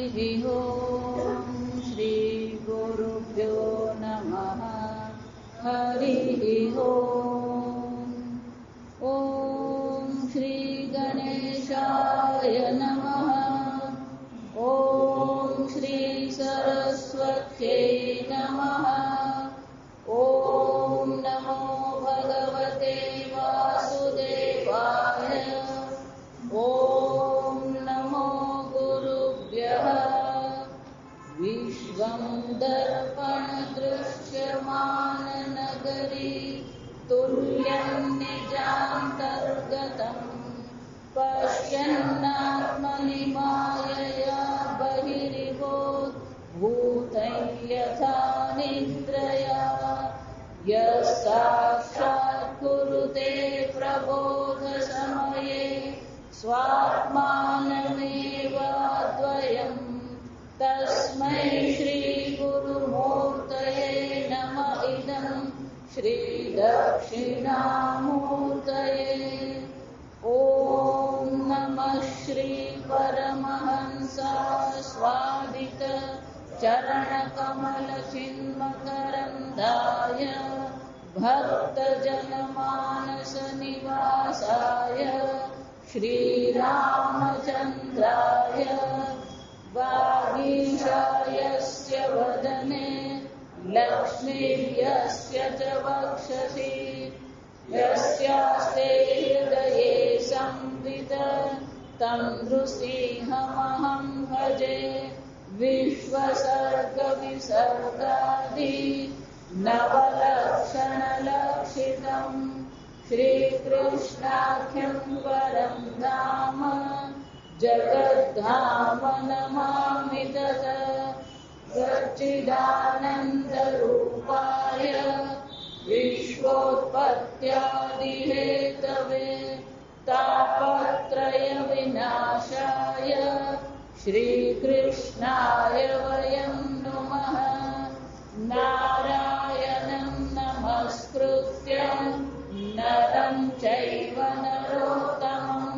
ॐ श्रीगुरुभ्यो नमः। हरिः ॐ। ॐ श्रीगणेशाय नमः। ॐ श्रीसरस्वत्यै नमः। ॐ नमो भगवते वासुदेवाय। ॐ नमो गुरुभ्यः। विश्वं दर्पणदृश्यमाननगरी तुल्यं निजान्तर्गतम् पश्यन्नात्मनि मायया बहिर्भूतं यथा निद्रया। यः साक्षात् कुरुते प्रबोधसमये स्वात्मानमेव द्वयम् तस्मै श्रीगुरुमूर्तये नमः। इदं श्रीदक्षिणामूर्तये। ॐ नमः श्रीपरमहंसास्वादित चरणकमलचिन्मकरन्दाय भक्तजनमानसनिवासाय श्रीरामचन्द्राय वागीशायस्य वदने लक्ष्मीर्यस्य च वक्षसि यस्यास्ते हृदये संवित तं नृसिंहमहं भजे। विश्वसर्गविसर्गादि नवलक्षणलक्षितम् श्रीकृष्णाख्यं परं धाम जगद्धाम नमामि तत्। सच्चिदानन्दरूपाय विश्वोत्पत्त्यादिहेतवे तापत्रयविनाशाय श्रीकृष्णाय वयं नुमः। नारायणं नमस्कृत्य नरं चैव नरोत्तमं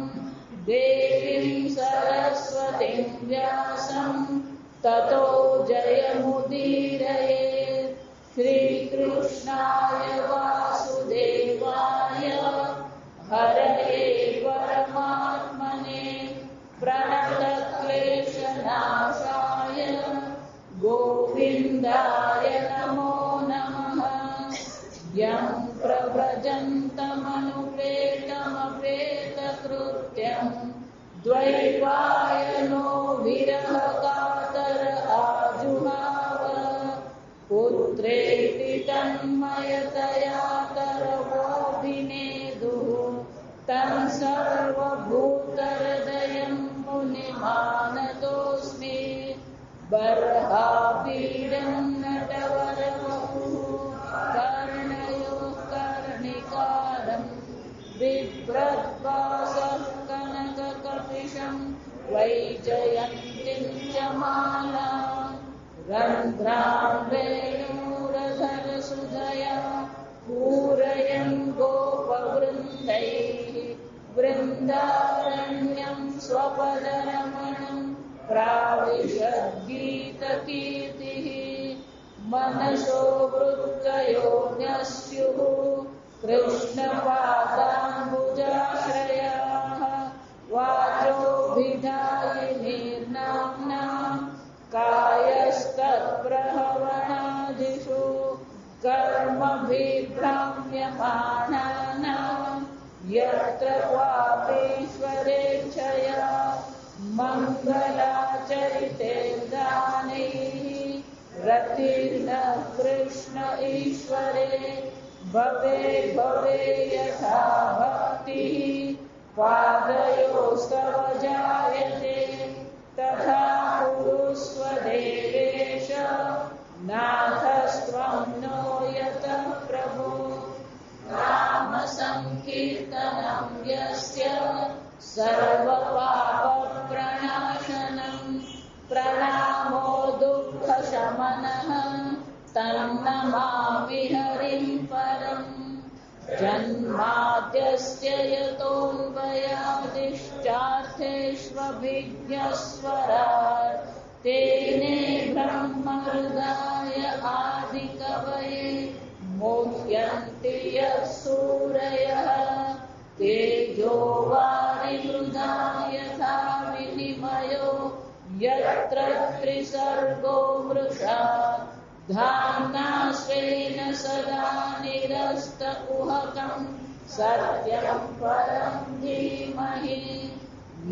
देवीं सरस्वतीं व्यासं ततो जयमुदीरयेत्। श्रीकृष्णाय वासुदेवाय हरये परमात्मने प्रणतक्लेशनाशाय गोविन्दाय नमो नमः। यं प्रव्रजन्तमनुपेतमपेतकृत्यं द्वैपायनो विरहकातर आजुहाव। पुत्रेति तन्मयतया तरवोऽभिनेदुः तं सर्वभूतहृदयं मुनिमानतोऽस्मि। बर्हापीडं नटवरवपुः कर्णयोः कर्णिकारं बिभ्रद्वासः कनककपिशं वैजयन्तीं च मालां। रन्ध्रां वेणुरधरसुधया पूरयन् गोपवृन्दैः वृन्दारण्यं स्वपदरमणं प्राविशद्गीतकीर्तिः। मनसो वृत्तयो न्यस्युः कृष्णपादाम्बुजाश्रयाः। वाचोभिधायिनीर्नाम्ना कायस्तत्प्रहवणादिषु कर्मभिभ्राम्यमाणानां यत्र क्वापीश्वरेच्छया मङ्गलाचरितेर्दानैः रतिर्न कृष्ण ईश्वरे। भवे भवे यथा भक्तिः पादयोस्तव जायते तथा कुरुस्व देवेश नाथस्त्वं नो यतः प्रभो। नामसङ्कीर्तनं यस्य सर्वपापप्रणाशनं प्रणामो दुःखशमनः तं नमामि हरिं परम्। जन्माद्यस्य यतोऽन्वयादिश्चार्थेष्वभिज्ञस्वराट् तेने ब्रह्महृदाय आदिकवये मुह्यन्ति यः सूरयः तेजो वारिमृदा यथा विनिमयो यत्र त्रिसर्गो मृषा धाम्ना स्वेन सदा निरस्तकुहकं सत्यं परं धीमहि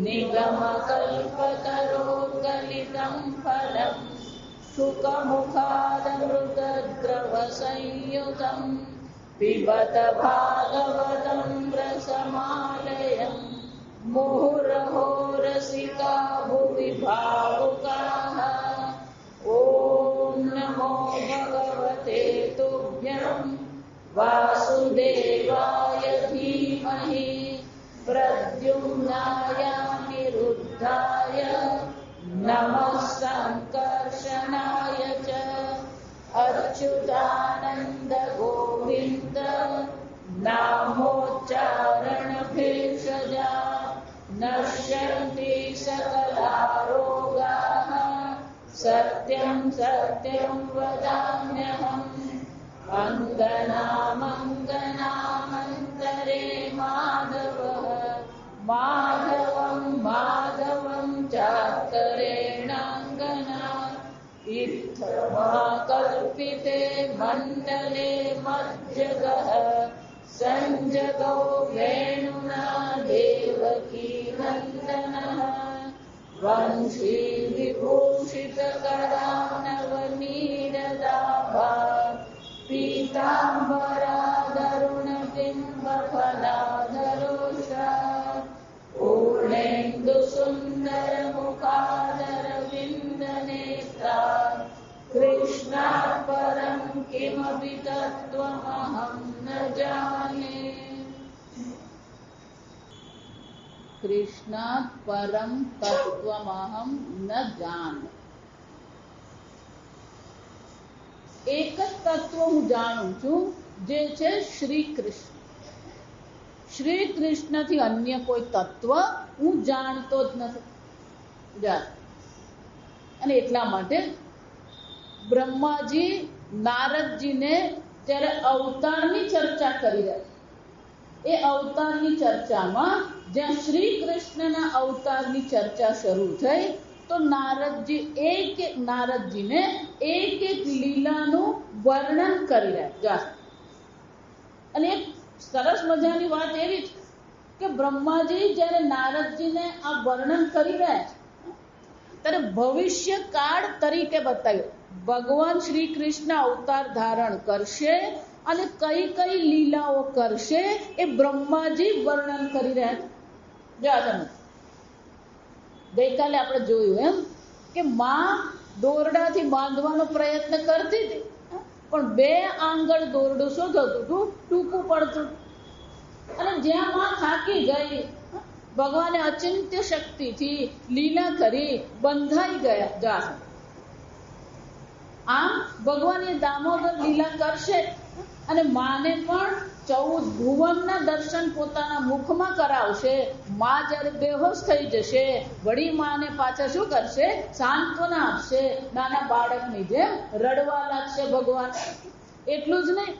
निगमकल्पतरोर्गलितं फलं शुकमुखादमृतद्रवसंयुतं पिबत भागवतं रसमालयं मुहुरहो रसिका भुवि भावुकाः। ॐ नमो भगवते तुभ्यं वासुदेवाय धीमहि प्रद्युम्नाय निरुद्धाय नमः संकर्षणाय च अच्युतानन्द गोविन्द नामोच्चारणभेषजा नश्यन्ति सकला रोगाः सत्यं सत्यं वदाम्यहम् अङ्गनामङ्गनामन्तरे माधवः माधवं माधवं चाकरेणाङ्गना इत्थमाकल्पिते मण्डले मज्जगः सञ्जगो वेणुना देवकी नन्दनः वंशी विभूषितकरानवनीरदाभा पीताम्बरादरुणबिम्बफलाधरोषा पूर्णेन्दुसुन्दरमुखादरविन्दनेत्रा कृष्णात् परं किमपि तत्त्वमहं न जाने। कृष्णात् परं तत्त्वमहं न जाने। એક જ તત્વ હું જાણું છું જે છે શ્રી કૃષ્ણ. શ્રી કૃષ્ણથી અન્ય કોઈ તત્વ હું જાણતો જ નથી. અને એટલા માટે બ્રહ્માજી નારદજીને જ્યારે અવતારની ચર્ચા કરી રહ્યા, એ અવતારની ચર્ચામાં જ્યાં શ્રી કૃષ્ણના અવતારની ચર્ચા શરૂ થઈ તો નારદજીને એક એક લીલાનું વર્ણન કરી રહ્યા. અને એક સરસ મજાની વાત એવી છે કે બ્રહ્માજી જ્યારે નારદજીને આ વર્ણન કરી રહ્યા છે ત્યારે ભવિષ્ય કાળ તરીકે બતાવ્યો. ભગવાન શ્રી કૃષ્ણ અવતાર ધારણ કરશે અને કઈ કઈ લીલાઓ કરશે એ બ્રહ્માજી વર્ણન કરી રહ્યા છે. ગઈકાલે આપણે જોયું એમ કે માં દોરડાથી બાંધવાનો પ્રયત્ન કરતી હતી, પણ 2 આંગળ દોરડું શું થતું હતું, ટૂંકું પડતું. અને જ્યાં માં થાકી ગઈ, ભગવાને અચિંત્ય શક્તિથી લીલા કરી બંધાઈ ગયા. આમ ભગવાન એ દામોદર લીલા કરશે અને માને પણ 14 ભુવનના દર્શન પોતાના મુખમાં કરાવશે. માં જ્યારે બેહોશ થઈ જશે, વળી માને પાછા શું કરશે, સાંત્વના આપશે. નાના બાળકની જેમ રડવા લાગશે ભગવાન. એટલું જ નહીં,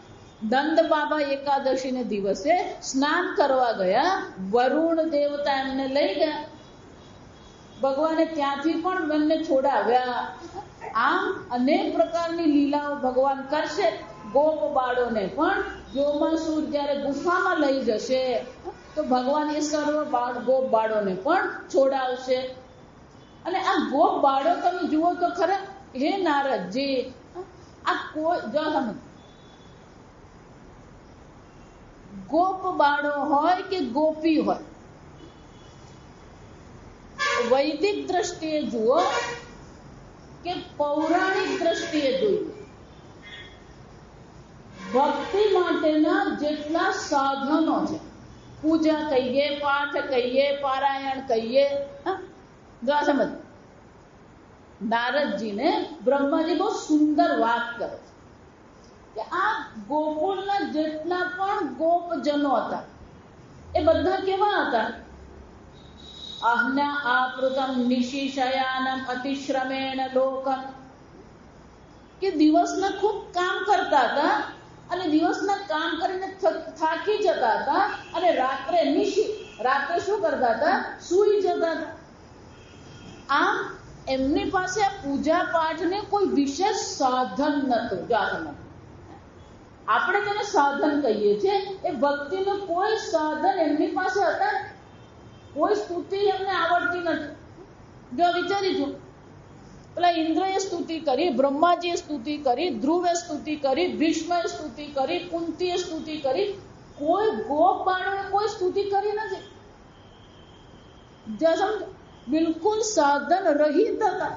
નંદ બાબા એકાદશીને દિવસે સ્નાન કરવા ગયા, વરુણ દેવતા એમને લઈ ગયા. ભગવાને ત્યાંથી પણ એમને છોડાવ્યા. આમ અનેક પ્રકારની લીલાઓ ભગવાન કરશે. ગોપ બાળોને પણ યોમાસુર જ્યારે ગુફામાં લઈ જશે તો ભગવાન એ સર્વ ગોપ બાળોને પણ છોડાવશે. અને આ ગોપ બાળો તમે જુઓ તો ખરા, હે નારદજી, આ કોઈ જો તમે ગોપ બાળો હોય કે ગોપી હોય, વૈદિક દ્રષ્ટિએ જુઓ કે પૌરાણિક દ્રષ્ટિએ જોઈએ, ભક્તિ માટેના જેટલા સાધનો છે, પૂજા કહીએ, પાઠ કહીએ, પારાયણ કહીએ, સમજ. નારદજીને બ્રહ્માજી બહુ સુંદર વાત કરે છે કે આ ગોકુળના જેટલા પણ ગોપજનો હતા એ બધા કેવા હતા, અહ્ના આપૃતમ નિશિશયાનમ અતિશ્રમેણ લોકમ, કે દિવસના ખૂબ કામ કરતા હતા અને દિવસના કામ કરીને થાકી જતા હતા અને રાત્રે રાત્રે શું કરતા હતા? સૂઈ જતા હતા. આમ એમની પાસે પૂજા પાઠને કોઈ વિશેષ સાધન નતું. આપણે તેને સાધન કહીએ છીએ, એ ભક્તિનું કોઈ સાધન એમની પાસે હતા. કોઈ સ્તુતિ એમને આવડતી નથી. જો વિચારી જો, પેલા ઇન્દ્રએ સ્તુતિ કરી, બ્રહ્માજીએ સ્તુતિ કરી, ધ્રુવે સ્તુતિ કરી, ભીષ્મએ સ્તુતિ કરી, કુંતીએ સ્તુતિ કરી, કોઈ ગોપ બાળોએ કોઈ સ્તુતિ કરી નથી. બિલકુલ સાધન રહિત હતા.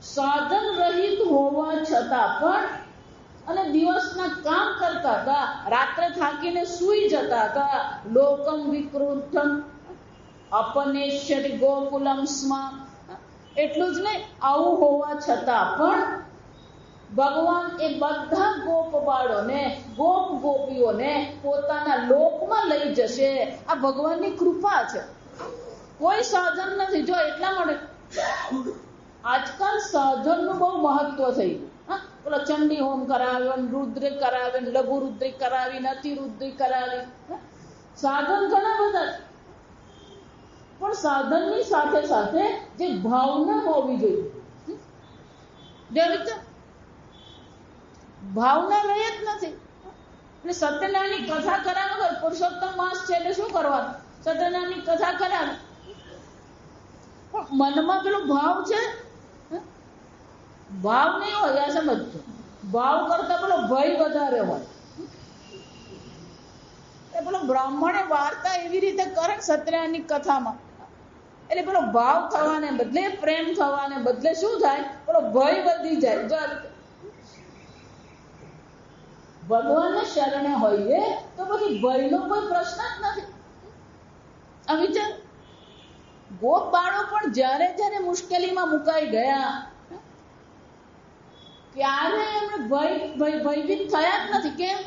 સાધન રહિત હોવા છતાં પણ અને દિવસના કામ કરતા હતા, રાત્રે થાકીને સૂઈ જતા હતા. લોકમ વિકૃતમ અપનેશ્યતિ ગોકુલમ સ્મ. એટલું જ નહીં, આવું હોવા છતાં પણ ભગવાન એ બધા ગોપ બાળોને, ગોપ ગોપીઓને પોતાના લોકમાં લઈ જશે. આ ભગવાનની કૃપા છે, કોઈ સાધન નથી. જો એટલા માટે આજકાલ સાધનનું બહુ મહત્વ થઈ ગયું. પેલો ચંડી હોમ કરાવ્યો, રુદ્રિક કરાવ્યો, લઘુ રુદ્રિક કરાવી, અતિ રુદ્રિક કરાવી. સાધન ઘણા બધા છે, પણ સાધનની સાથે સાથે જે ભાવના હોવી જોઈએ, ભાવના રહે જ નથી. એટલે સત્યનારાયણની કથા કરાવે, પુરુષોત્તમ માસ છે એટલે શું કરવાનું? સત્યનારાયણની કથા કરાવે, પણ મનમાં પેલો ભાવ છે, ભાવ નહીં હોય. આ સમજજો, ભાવ કરતા પેલો ભય વધારે હોય. પેલો બ્રાહ્મણે વાર્તા એવી રીતે કરે સત્યનારાયણની કથામાં, એટલે પેલો ભાવ થવાને બદલે, પ્રેમ થવાને બદલે શું થાય? પેલો ભય વધી જાય. ભગવાનને શરણે હોઈએ તો પછી ભયનો કોઈ પ્રશ્ન જ નથી. આ વિચાર, ગોપ બાળો પણ જ્યારે જ્યારે મુશ્કેલીમાં મુકાઈ ગયા ત્યારે એમને ભયભીત થયા જ નથી. કેમ?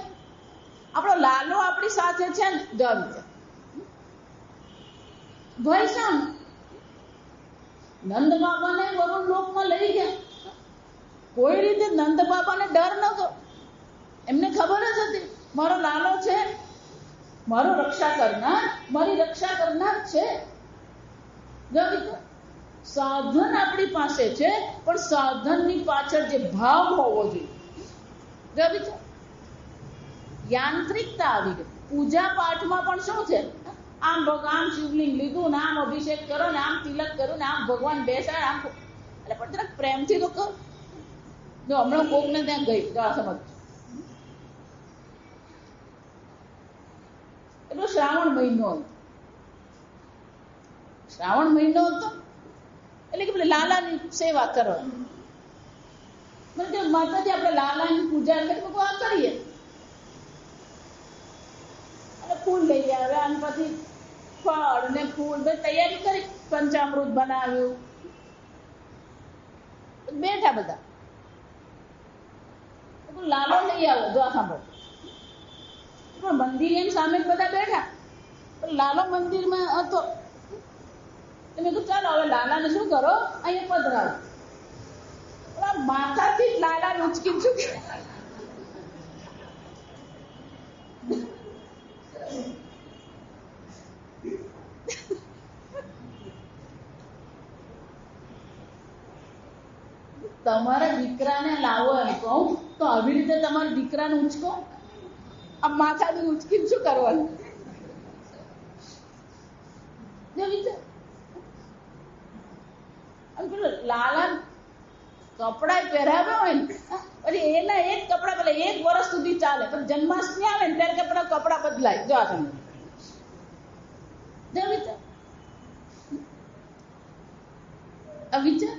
આપણો લાલો આપણી સાથે છે ને. જો વિચાર, ભય શામ? નંદ બાબાને વરુણ લોકમાં લઈ ગયા, કોઈ રીતે નંદ બાબાને ડર નતો. એમને ખબર જ હતી મારો લાલો છે, મારો રક્ષા કરનાર, મારી રક્ષા કરનાર છે. સાધન આપણી પાસે છે, પણ સાધનની પાછળ જે ભાવ હોવો જોઈએ. યાંત્રિકતા આવી ગઈ. પૂજા પાઠમાં પણ શું છે? આમ ભગવાન શિવલિંગ લીધું ને આમ અભિષેક કરો ને આમ તિલક કરો ને આમ ભગવાન બેસાડ, આમ એટલે પણ જરાક પ્રેમથી તો કરો. જો હમણાં કોકને ત્યાં ગઈ, જો આ સમજ, એટલો શ્રાવણ મહિનો હતો. શ્રાવણ મહિનો હતો એટલે કે લાલાની સેવા કરવાની. માતાજી આપણે લાલાની પૂજા કરી આ કરીએ, અને ફૂલ લઈ આવે, અને પછી ફળ ને ફૂલ તૈયારી કરી, પંચામૃત બનાવ્યું, બેઠા બધા. લાલો લઈ આવો. જો આ સાંભળો, મંદિર એમ સામે બધા બેઠા, લાલો મંદિરમાં હતો. મેં કીધું ચાલો હવે લાલાને શું કરો, અહીંયા પધરાવો. માથાથી જ લાલાને ઉચકી ચૂકી. તમારા દીકરાને લાવો એમ કહું તો આવી રીતે તમારા દીકરાને ઉચકો. આ માથાથી ઉચકીને શું કરવાનું? લાલા કપડા પહેરાવ્યા હોય ને, પછી એના એક કપડા પેલા 1 વર્ષ સુધી ચાલે, પણ જન્માષ્ટમી આવે ને ત્યારે કપડા બદલાય. જો આ તમે વિચાર,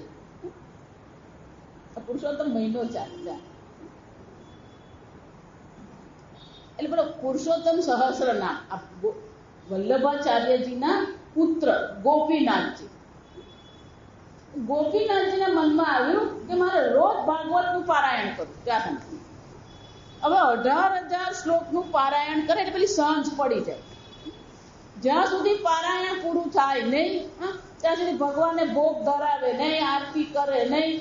પુરુષોત્તમ મહિનો ચાલે. એટલે પેલો પુરુષોત્તમ સહસ્ર નામ વલ્લભાચાર્યજીના પુત્ર ગોપીનાથજી. ગોપીનાથજીના મનમાં આવ્યું કે મારે રોજ ભાગવતનું પારાયણ કરવું. ત્યાં હવે 18,000 શ્લોકનું પારાયણ કરે એટલે પેલી સાંજ પડી જાય. જ્યાં સુધી પારાયણ પૂરું થાય નહીં ત્યાં સુધી ભગવાનને ભોગ ધરાવે નહીં, આરતી કરે નહીં.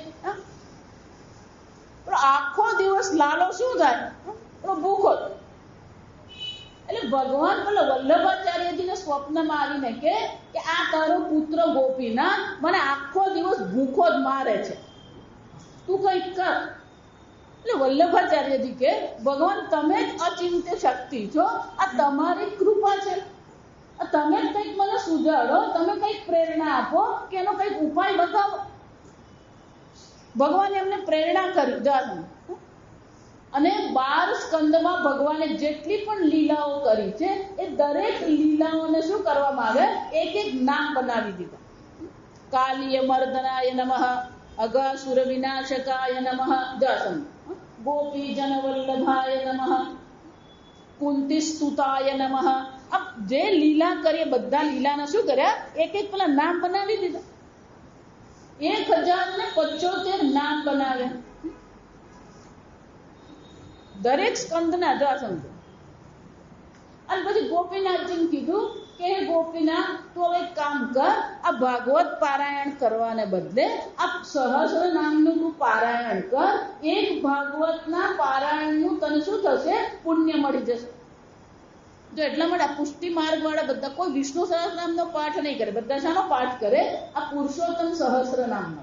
આખો દિવસ લાલો શું થાય? ભૂખો. એટલે ભગવાન પેલા વલ્લભાચાર્યજીને સ્વપ્નમાં આવીને કે આ તારો પુત્ર ગોપીનાથ મને આખો દિવસ ભૂખો જ મારે છે, તું કંઈક કર. એટલે વલ્લભાચાર્યજી કે ભગવાન તમે જ અચિંત્ય શક્તિ છો, આ તમારી કૃપા છે, તમે જ કંઈક મને સુધારો, તમે કંઈક પ્રેરણા આપો કે એનો કંઈક ઉપાય બતાવો. ભગવાને એમને પ્રેરણા કરી જાણો. અને 12 સ્કંદમાં ભગવાને જેટલી પણ લીલાઓ કરી છે એ દરેક લીલાઓને શું કરવામાં આવે? એક એક નામ બનાવી દીધા. કાલીય મર્દનાય નમઃ, અગાસુર વિનાશકાય નમઃ, જાસમ ગોપી જન વલ્લભાય નમઃ, કુંતી સ્તુતાય નમઃ. अब જે લીલા કરીએ બધા લીલાના શું કર્યા? એક એક પેલા નામ બનાવી દીધા. 1075 નામ બનાવ્યા દરેક સ્કંદના. જો સમજો. અને પછી ગોપીનાથજીને કીધું કે હે ગોપીનાથ, તું હવે એક કામ કર, આ ભાગવત પારાયણ કરવાને બદલે આ સહસ્ર નામનું તું પારાયણ કર. એક ભાગવતના પારાયણનું તને શું થશે? પુણ્ય મળી જશે. જો એટલા માટે આ પુષ્ટિ માર્ગ વાળા બધા કોઈ વિષ્ણુ સહસ્રનામનો પાઠ નહીં કરે, બધા શાનો પાઠ કરે? આ પુરુષોત્તમ સહસ્ર નામનો.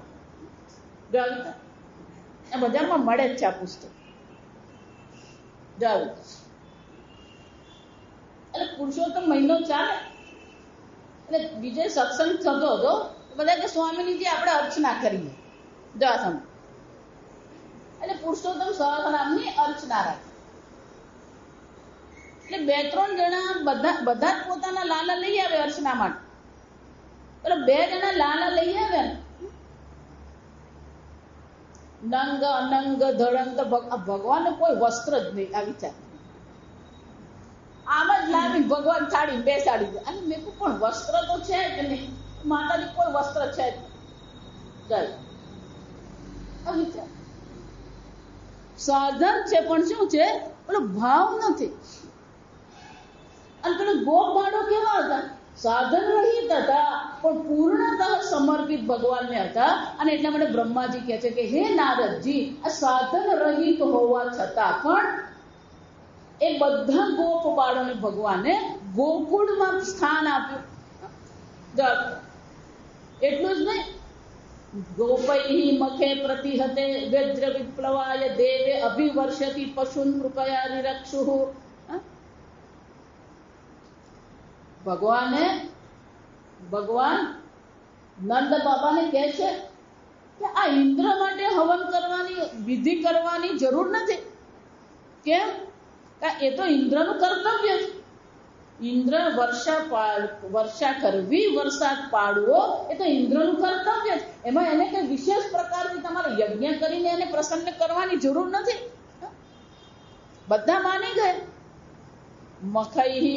આ બજારમાં મળે જ છે આ પુસ્તક. જાવ એટલે પુરુષોત્તમ મહિનો ચાલે એટલે બીજે સત્સંગ થતો હતો, બધા કે સ્વામીજીથી આપણે અર્ચના કરીએ. જા સમ એટલે પુરુષોત્તમ સહસ્રનામની અર્ચના રાખે. એટલે 2-3 જણા બધા જ પોતાના લાલા લઈ આવે અર્ચના માટે. એટલે 2 જણા લાલા લઈ આવે ને, નંગ અનંગ ધડંગ. ભગવાન કોઈ વસ્ત્ર જ નહીં. આ વિચાર આમ જ લાવી ભગવાન થાળી બેસાડી દે. અને મેં પણ વસ્ત્ર તો છે કે નહીં? માતાજી કોઈ વસ્ત્ર છે જ. આ વિચાર સાધન છે પણ શું છે? પેલો ભાવ નથી. અને પેલો ગોપ બાળો કેવા હતા? સાધન રહિત હતા પણ પૂર્ણતઃ સમર્પિત ભગવાનને હતા. અને એટલા માટે બ્રહ્માજી કહે છે કે હે નારદજી, આ સાધન રહિત હોવા છતાં પણ એ બધા ગોપ બાળોને ભગવાને ગોકુળમાં સ્થાન આપ્યું. એટલું જ નહીં, ગોપૈ મખે પ્રતિહતે વ્યજ્ર વિપ્લવાય દેવે અભિવર્ષતિ પશુન કૃપયા નિરક્ષુઃ. ભગવાન નંદ બાબાને કહે છે કે આ ઇન્દ્ર માટે હવન કરવાની વિધિ કરવાની જરૂર નથી. કેમ? એ તો ઇન્દ્રનું કર્તવ્ય છે. ઇન્દ્ર વર્ષા કરવી, વરસાદ પાડવો, એ તો ઇન્દ્રનું કર્તવ્ય છે. એમાં એને કઈ વિશેષ પ્રકારથી તમારે યજ્ઞ કરીને એને પ્રસન્ન કરવાની જરૂર નથી. બધા માની ગયા. મખૈ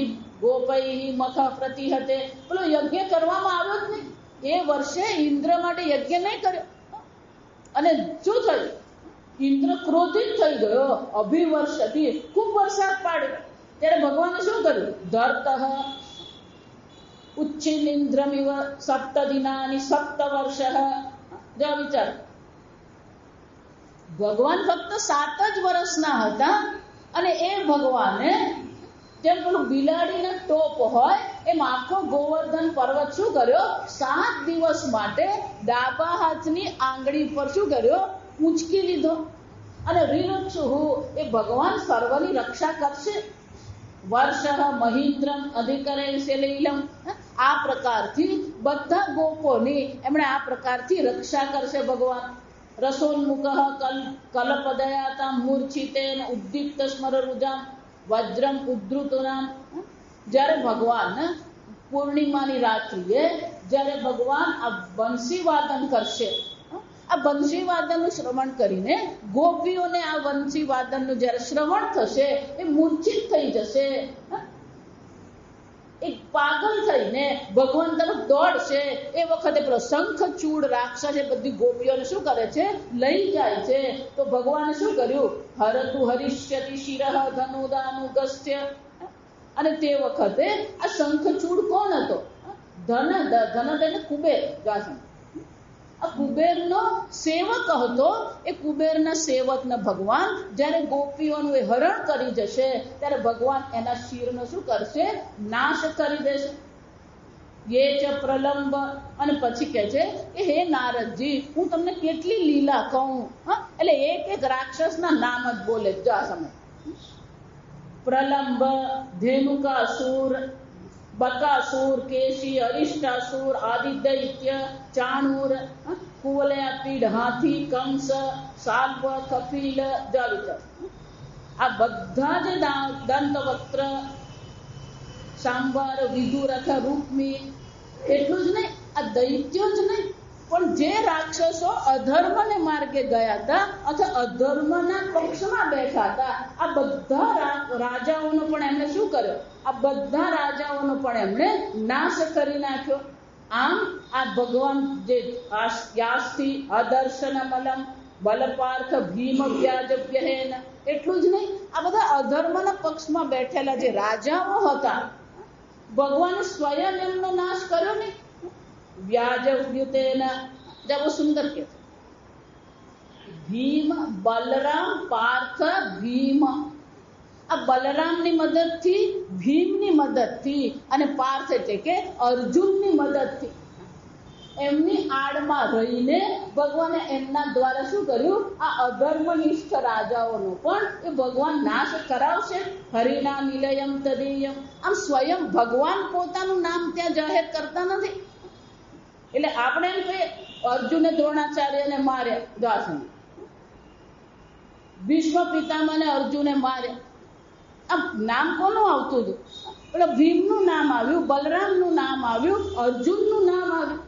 ગોપૈ મખ પ્રતિહતે, પેલો યજ્ઞ કરવામાં આવ્યો જ નહીં. એ વર્ષે ઇન્દ્ર માટે યજ્ઞ નહીં કર્યો. અને શું થયું? ઇન્દ્ર ક્રોધિત થઈ ગયો. અભિવર્ષતિ, ખૂબ વરસાદ પાડ્યો. ત્યારે ભગવાને શું કર્યું? ધરતઃ ઉચ્છિન્દ્રમિવ સપ્ત દિનાની સપ્ત વર્ષ. જો વિચાર, ભગવાન ફક્ત 7 જ વર્ષના હતા અને એ ભગવાને જેમ પેલું બિલાડીના ટોપ હોય એમ આખો ગોવર્ધન પર્વત શું કર્યો? 7 દિવસ માટે ડાબા હાથની આંગળી પર શું કર્યો? ઉંચકી લીધો. અને રિરક્ષુઃ, એ ભગવાન સર્વની રક્ષા કરશે. વર્ષ મહિન્દ્રમ અધિકરે શૈલમ. આ પ્રકારથી બધા ગોપોની એમણે આ પ્રકારથી રક્ષા કરશે ભગવાન. રસોન્મુખ કલ્પદયાતા મૂર્છિતેન ઉદ્દીપ્ત સ્મરરુજામ વજ્રમ ઉદ્ધૃતનામ. જ્યારે ભગવાન પૂર્ણિમાની રાત્રિએ જ્યારે ભગવાન આ બંસી વાદન કરશે, આ બંસી વાદનનું શ્રવણ કરીને ગોપીઓને આ બંસી વાદનનું જ્યારે શ્રવણ થશે એ મૂર્છિત થઈ જશે. એક પાગલ થઈને ભગવાન તરફ દોડશે. એ વખતે પેલો શંખચૂડ રાક્ષસ એ બધી ગોપીઓને શું કરે છે? લઈ જાય છે. તો ભગવાને શું કર્યું? હરતુ હરિષ્યતિ શિરઃ ધનુદાનુગસ્ત્ય. અને તે વખતે આ શંખચૂડ કોણ હતો? ધનદ એટલે કુબેર. આ કુબેરનો સેવક હતો. એ કુબેરના સેવકને ભગવાન જ્યારે ગોપીઓનું એ હરણ કરી જશે ત્યારે ભગવાન એના શિરનો શું કરશે? નાશ કરી દેશે. યે ચ પ્રલંબ. અને પછી કહે છે કે હે નારદજી, હું તમને કેટલી લીલા કહું. એટલે એક રાક્ષસના નામ જ બોલે આ સમય. પ્રલંબ, ધેનુકાસુર, બકાસુર, કેશી, અરિષ્ટાસુર, આદિદૈત્ય, ચાણુર, કુવલયાપીડ, હાથી, કંસ, સાલ્વ, કપિલ, જલિત. આ બધા જે દંતવક્ત્ર, સાંબર, વિદુરથ, રૂક્મી, એટલું જ નહીં, આ દૈત્યો જ નહીં, પણ જે રાક્ષસો અધર્મને માર્ગે ગયા હતા અથવા અધર્મના પક્ષમાં બેઠા હતા, આ બધા રાજાઓનો પણ એમણે શું કર્યો? આ બધા રાજાઓનો પણ એમણે નાશ કરી નાખ્યો. આમ આ ભગવાન જે યાસ્થી અદર્શનમલમ બલપાર્થ ભીમ વ્યાજવ્યહેન, એટલું જ નહીં, આ બધા અધર્મના પક્ષમાં બેઠેલા જે રાજાઓ હતા, ભગવાને સ્વયં એમનો નાશ કર્યો ને. વ્યાજવ્યુતેન, બહુ સુંદર કે ભીમ, બલરામ, પાર્થ, ભીમ. આ બલરામની મદદથી, ભીમની મદદથી અને પાર્થ એટલે કે અર્જુનની મદદથી એમની આડમાં રહીને ભગવાને એમના દ્વારા શું કર્યું? આ અધર્મનિષ્ઠ રાજાઓનો પણ એ ભગવાન નાશ કરાવશે. હરિના નિલયમ તદીયમ. આમ સ્વયં ભગવાન પોતાનું નામ ત્યાં જાહેર કરતા નથી. એટલે આપણે એમ કહીએ અર્જુને દ્રોણાચાર્યને માર્યા, દાસને ભીષ્મ પિતામહને અર્જુને માર્યા. આ નામ કોનું આવતું હતું? એટલે ભીમનું નામ આવ્યું, બલરામનું નામ આવ્યું, અર્જુનનું નામ આવ્યું.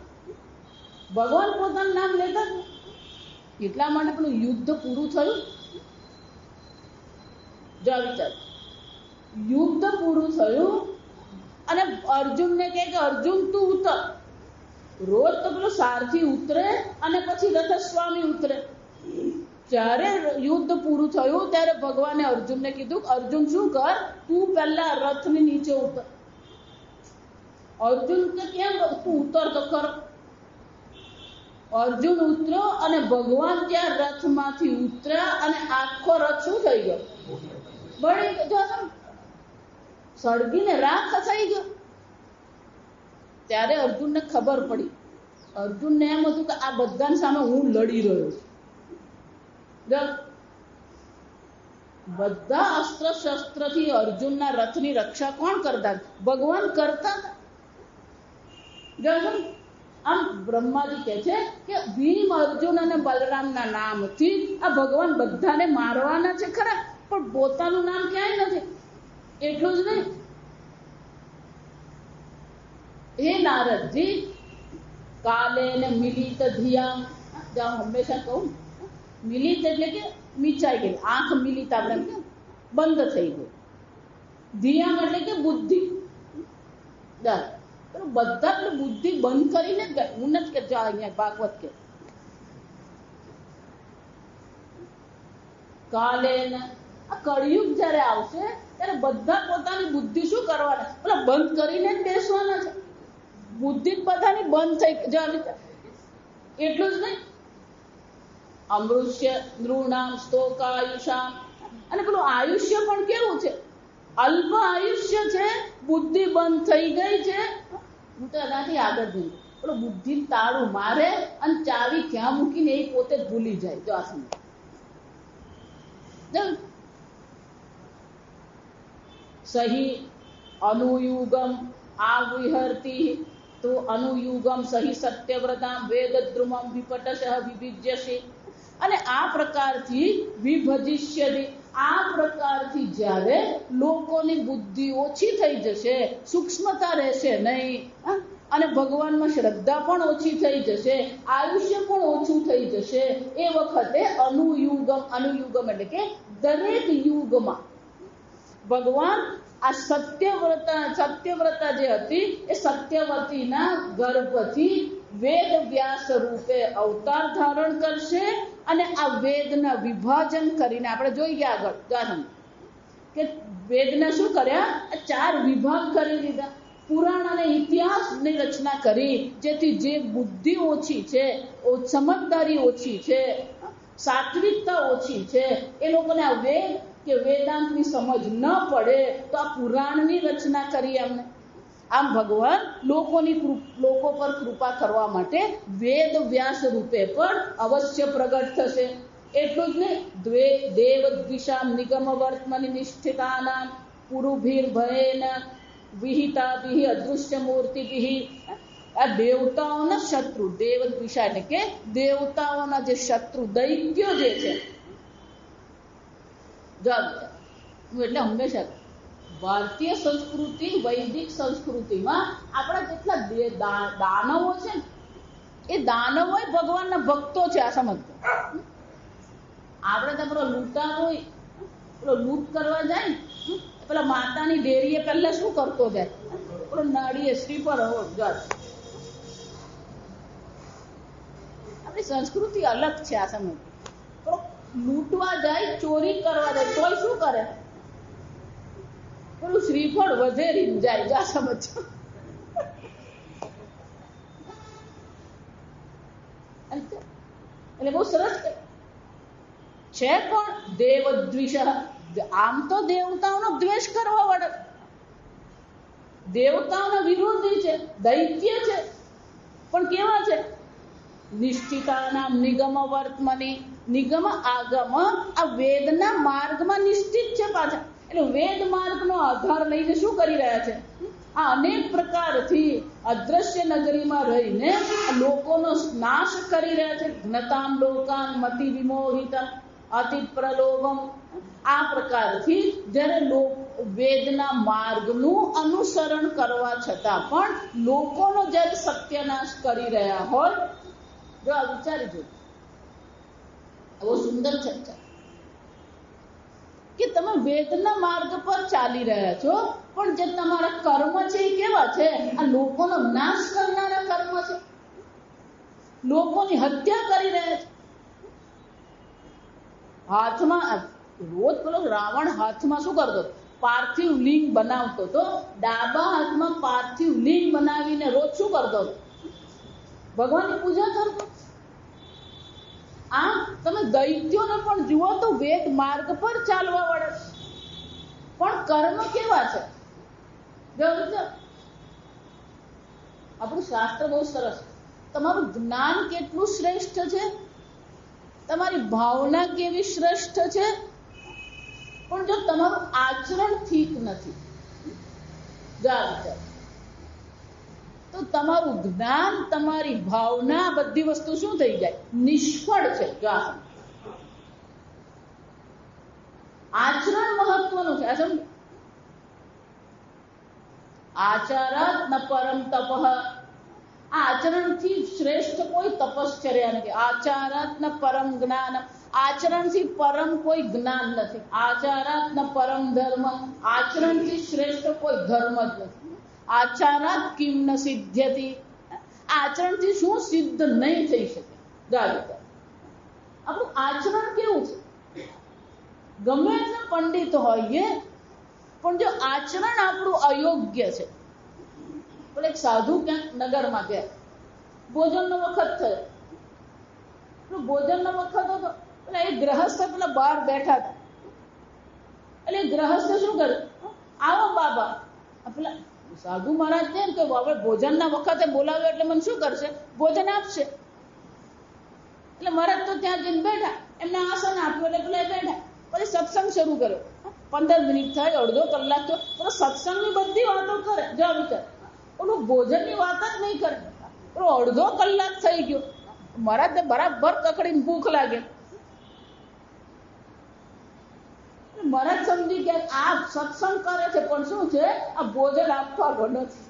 ભગવાન પોતાનું નામ લેતા. એટલા માટે પેલું યુદ્ધ પૂરું થયું. જો વિચાર, યુદ્ધ પૂરું થયું અને અર્જુનને કહે કે અર્જુન તું ઉતર. રોજ તો પેલો સારથી ઉતરે અને પછી રથસ્વામી ઉતરે. જ્યારે યુદ્ધ પૂરું થયું ત્યારે ભગવાને અર્જુનને કીધું, અર્જુન શું કર, તું પહેલા રથની નીચે ઉતર. અર્જુન કે કેમ? તું ઉતર તો કર. અર્જુન ઉતર્યો અને ભગવાન ત્યાં રથમાંથી ઉતર્યા અને આખો રથ શું થઈ ગયો? બળી ગયો, સળગીને રાખ થઈ ગયો. ત્યારે અર્જુનને ખબર પડી. અર્જુનને એમ હતું કે આ બધાની સામે હું લડી રહ્યો છું. બધા અસ્ત્ર શસ્ત્રથી અર્જુનના રથની રક્ષા કોણ કરતા? ભગવાન કરતા. આમ બ્રહ્માજી કહે છે કે ભીમ, અર્જુન અને બલરામના નામથી આ ભગવાન બધાને મારવાના છે ખરા, પણ પોતાનું નામ ક્યાંય નથી. એટલું જ નહીં, હે નારદજી, કાલે ને મિલિત ધિયામ. હું હંમેશા કહું, મિલિત એટલે કે મીચાઈ ગઈ, આંખ મિલિત આપણે કે બંધ થઈ ગઈ. ધિયામ એટલે કે બુદ્ધિ. બધા બુદ્ધિ બંધ કરીને જ ગયા. હું નથી કે જા અહીંયા ભાગવત કે કાલે આ કળિયુગ જયારે આવશે ત્યારે બધા પોતાની બુદ્ધિ શું કરવાના? એટલે બંધ કરીને જ બેસવાના છે. બુદ્ધિ બધાની બંધ થઈ જાય. એટલું જ નહીં, અમૃષ્ય નૃણામ સ્તોકાયુષામ. અને પેલું આયુષ્ય પણ કેવું છે? અલ્પ આયુષ્ય છે. બુદ્ધિ બંધ થઈ ગઈ છે. હું તો એનાથી આગળ જઈ પેલો બુદ્ધિ તાળું મારે અને ચાવી ક્યાં મૂકીને એ પોતે જ ભૂલી જાય. જો આ સમય સહી અનુયુગમ આવિહર્તિ તો અનુયુગમ સહી સત્યવ્રતામ વેદદ્રુમમ વિપટશ વિભિજ્યશે. અને આ પ્રકારથી વિભજિષ્યતિ. આ પ્રકારથી જ્યારે લોકોની બુદ્ધિ ઓછી થઈ જશે, સૂક્ષ્મતા રહેશે નહીં, અને ભગવાનમાં શ્રદ્ધા પણ ઓછી થઈ જશે, આયુષ્ય પણ ઓછું થઈ જશે, એ વખતે અનુયુગમ. અનુયુગમ એટલે કે દરેક યુગમાં ભગવાન આ સત્યવ્રતા જે હતી એ સત્યવતીના ગર્ભથી વેદ વ્યાસ રૂપે અવતાર ધારણ કરશે. અને આ વેદના વિભાજન કરીને આપણે જોઈએ આગળ ઉદાહરણ કે વેદના શું કર્યા? 4 વિભાગ કરી દીધા. પુરાણ અને ઇતિહાસની રચના કરી, જેથી જે બુદ્ધિ ઓછી છે, સમજદારી ઓછી છે, સાત્વિકતા ઓછી છે, એ લોકોને આ વેદ કે વેદાંતની સમજ ન પડે તો આ પુરાણની રચના કરી એમને. આમ ભગવાન લોકો પર કૃપા કરવા માટે વેદ વ્યાસ રૂપે પણ અવશ્ય પ્રગટ થશે. એટલું જ નહીં, દેવ દ્વિષામ નિગમ વર્તમાની નિષ્ઠિતાનામ પુરુભીર ભયેન વિહિતાભિ અદૃશ્ય મૂર્તિભિ. આ દેવતાઓના શત્રુ, દેવ દ્વિષા એટલે કે દેવતાઓના જે શત્રુ દૈત્યો જે છે, એટલે હંમેશા ભારતીય સંસ્કૃતિ, વૈદિક સંસ્કૃતિમાં આપણા જેટલા દાનવો છે ને, એ દાનવો ભગવાનના ભક્તો છે. આ સમજતો. આપણે તો પેલો લૂંટારો, પેલો લૂંટ કરવા જાય ને, પેલા માતાની ડેરીએ પહેલા શું કરતો જાય? પેલો નાડીએ શ્રીફળ જાય. આપણી સંસ્કૃતિ અલગ છે. આ સમજ પેલો લૂંટવા જાય, ચોરી કરવા જાય, તોય શું કરે? પેલું શ્રીફળ વધેરી જાય. જા સમજો. એટલે બહુ સરસ છે. પણ દેવદ્વિષ, આમ તો દેવતાઓનો દ્વેષ કરવા વાળા, દેવતાઓના વિરોધી છે, દૈત્ય છે, પણ કેવા છે? નિષ્ઠિતાનામ નિગમ વર્તમાની. નિગમ આગમ આ વેદના માર્ગમાં નિશ્ચિત છે પાછા. એટલે વેદ માર્ગનો આધાર લઈને શું કરી રહ્યા છે? આ અનેક પ્રકારથી અદ્રશ્ય નગરીમાં રહીને લોકોનો નાશ કરી રહ્યા છે. જ્ઞતામ લોકાન મતિ વિમોહિતમ અતિ પ્રલોભમ. આ પ્રકારથી જ્યારે વેદના માર્ગનું અનુસરણ કરવા છતાં પણ લોકોનો જ્યારે સત્યનાશ કરી રહ્યા હોય, જો આ વિચારી જો, બહુ સુંદર ચર્ચા કે તમે વેદના માર્ગ પર ચાલી રહ્યા છો, પણ જે તમારા કર્મ છે એ કેવા છે? આ લોકોનો નાશ કરનારા કર્મ છે. લોકોની હત્યા કરી રહ્યા છે. હાથમાં રોજ પેલો રાવણ હાથમાં શું કરતો? પાર્થિવ લિંગ બનાવતો હતો. ડાબા હાથમાં પાર્થિવ લિંગ બનાવીને રોજ શું કરતો? ભગવાનની પૂજા કરતો. આમ તમે દૈત્યોને પણ જુઓ તો વેદ માર્ગ પર ચાલવા વાળા, પણ કર્મ કેવા છે? આપણું શાસ્ત્ર બહુ સરસ. તમારું જ્ઞાન કેટલું શ્રેષ્ઠ છે, તમારી ભાવના કેવી શ્રેષ્ઠ છે, પણ જો તમારું આચરણ ઠીક નથી તો તમારું જ્ઞાન, તમારી ભાવના, બધી વસ્તુ શું થઈ જાય? નિષ્ફળ છે. આચરણ મહત્વનું છે. આ સમજ. આચારાત ન પરમ તપઃ. આચરણથી શ્રેષ્ઠ કોઈ તપશ્ચર્યા નથી. આચારાત ન પરમ જ્ઞાન. આચરણથી પરમ કોઈ જ્ઞાન નથી. આચારાત ન પરમ ધર્મ. આચરણથી શ્રેષ્ઠ કોઈ ધર્મ જ નથી. આચારાત કિમ ન સિદ્ધ્યતિ. આચરણથી શું સિદ્ધ નહીં થઈ શકે? આપણું આચરણ કેવું છે? ગમે એટલા પંડિત હોઈએ, પણ જો આચરણ આપણું અયોગ્ય છે. પેલા એક સાધુ ક્યાંક નગરમાં ગયા, ભોજનનો વખત થયો. ભોજનનો વખત હતો, પેલા એક ગ્રહસ્થ પેલા બહાર બેઠા હતા. એટલે ગ્રહસ્થ શું કરે? આવો બાબા. પેલા સાધુ મહારાજ ને કે હવે ભોજનના વખતે બોલાવ્યો એટલે મને શું કરશે? ભોજન આપશે. એટલે મહારાજ તો ત્યાં જઈને બેઠા, એમને આસન આપ્યું એટલે પેલા બેઠા. પછી સત્સંગ શરૂ કર્યો. 15 મિનિટ થાય, અડધો કલાક થયો. પેલો સત્સંગની બધી વાતો કરે. જો વિચાર, ઓલું ભોજનની વાત જ નહીં કરે. પેલો અડધો કલાક થઈ ગયો. મહારાજને બરાબર કકડીને ભૂખ લાગે. મહારાજ સમજી ગયા આ સત્સંગ કરે છે, પણ શું છે? આ ભોજન આપવાનો નથી.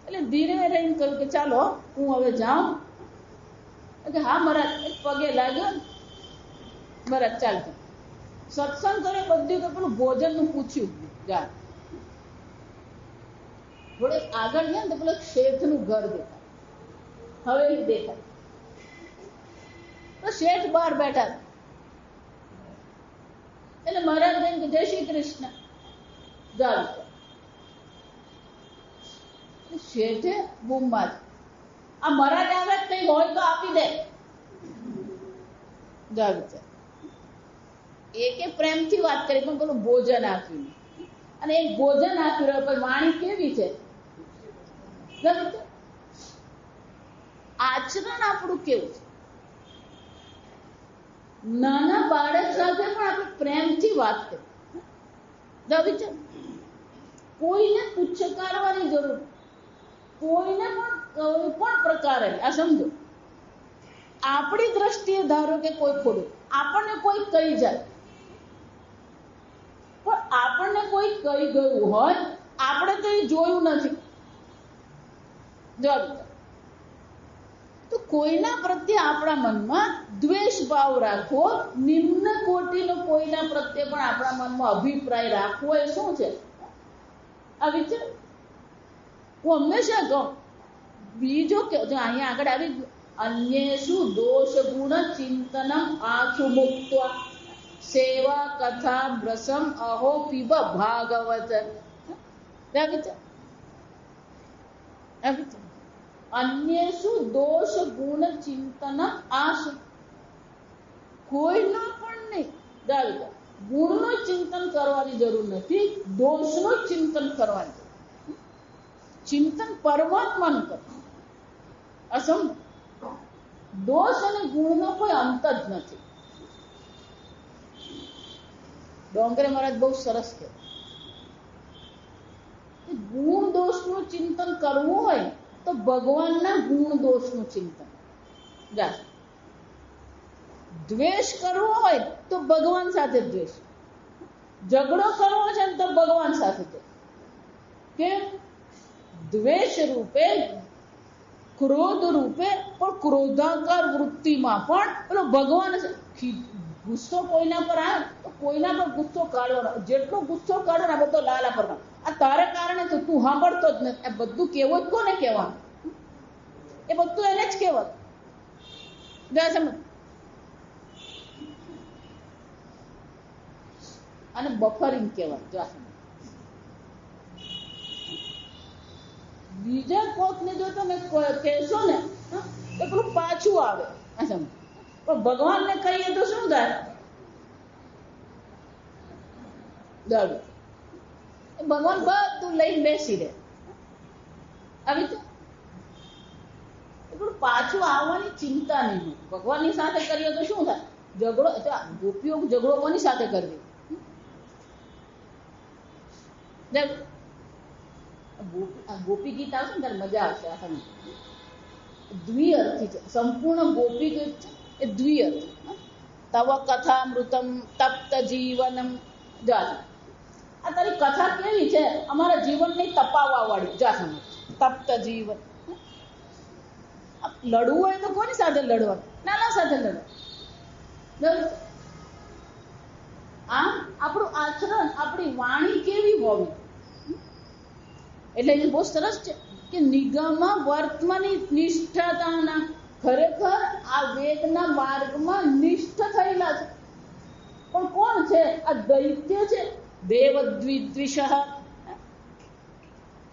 એટલે ધીરે રહીને કહ્યું કે ચાલો હું હવે જાઉં. હા મહારાજ. એક પગે લાગ્યો. મહારાજ ચાલતું સત્સંગ કરે બધું, પેલું ભોજનનું પૂછ્યું. જા થોડે આગળ ગયા ને તો પેલું શેઠનું ઘર દેખાય, હવેલી દેખાય. તો શેઠ બહાર બેઠા. એટલે મહારાજ બેન જય શ્રી કૃષ્ણ જાવ શેઠે બૂમમાં આ મહારાજ આવે કઈ હોય તો આપી દે જાવ એકે પ્રેમથી વાત કરી પણ પેલું ભોજન આપ્યું અને એક ભોજન આપ્યું રહ્યો પણ વાણી કેવી છે આચરણ આપણું કેવું છે નાના બાળક સાથે પણ આપણે પ્રેમથી વાત કરી કોઈને પુચ્છકારવાની જરૂર કોઈને પણ કોઈ પણ પ્રકારે આ સમજો આપણી દ્રષ્ટિએ ધારો કે કોઈ ખોડું આપણને કોઈ કહી જાય પણ આપણને કોઈ કહી ગયું હોય આપણે તો એ જોયું નથી તો કોઈના પ્રત્યે આપણા મનમાં દ્વેષ ભાવ રાખવો નિમ્ન કોટીનો કોઈના પ્રત્યે પણ આપણા મનમાં અભિપ્રાય રાખવો એ શું છે આ વિચાર હું હંમેશા કહું બીજો કે અહીંયા આગળ આવી અન્યેષુ દોષ ગુણ ચિંતનમ આંખુ મુક્ત્વા સેવા કથા રસમ અહો પીબ ભાગવત અન્યેષુ દોષ ગુણ ચિંતન આશુ કોઈનો પણ નહીં ગુણનું ચિંતન કરવાની જરૂર નથી દોષનું ચિંતન કરવાની ચિંતન પરમાત્માનું કર અસમ દોષ અને ગુણનો કોઈ અંત જ નથી ડોંગરે મહારાજ બહુ સરસ કહે ગુણ દોષનું ચિંતન કરવું હોય તો ભગવાનના ગુણ દોષનું ચિંતન દ્વેષ કરવો હોય તો ભગવાન સાથે દ્વેષ ઝઘડો કરવો છે તો ભગવાન સાથે કે દ્વેષ રૂપે ક્રોધ રૂપે પણ ક્રોધાકાર વૃત્તિમાં પણ પેલો ભગવાન ગુસ્સો કોઈના પર આવે તો કોઈના પર ગુસ્સો કાઢવાનો જેટલો ગુસ્સો કાઢો ને આ બધો લાલા પર આ તારા કારણે તો તું સાંભળતો જ નથી આ બધું કેવું જ કોને કહેવાનું એ બધું એને જ કહેવાનું અને બફરિંગ કહેવાય બીજા કોકને જો તમે કહેશો ને તો પેલું પાછું આવે પણ ભગવાનને કહીએ તો શું થાય ભગવાન બધું લઈને બેસી રહે આવી તો પાછું આવવાની ચિંતા નહીં હોય ભગવાનની સાથે કરીએ તો શું થાય ઝઘડો ગોપીઓ ઝઘડો કોની સાથે કરવી ગોપી ગીત આવશે ને ત્યારે મજા આવશે આ દ્વિઅર્થી છે સંપૂર્ણ ગોપી ગીત છે એ દ્વિઅર્થી તવ કથામૃતમ તપ્ત જીવનમ જા આ તારી કથા કેવી છે અમારા જીવનને તપાવવા વાળી જા સમજ તપ્ત જીવન લડવું હોય તો કોની સાથે લડવાનું નાના સાથે લડવાનું આમ આપણું આચરણ આપણી વાણી કેવી હોવી એટલે એ બહુ સરસ છે કે નિગમ વર્તમાની નિષ્ઠાતાના ખરેખર આ વેદના માર્ગમાં નિષ્ઠ થયેલા છે પણ કોણ છે આ દૈત્ય છે દેવદ્વિદ્વિષ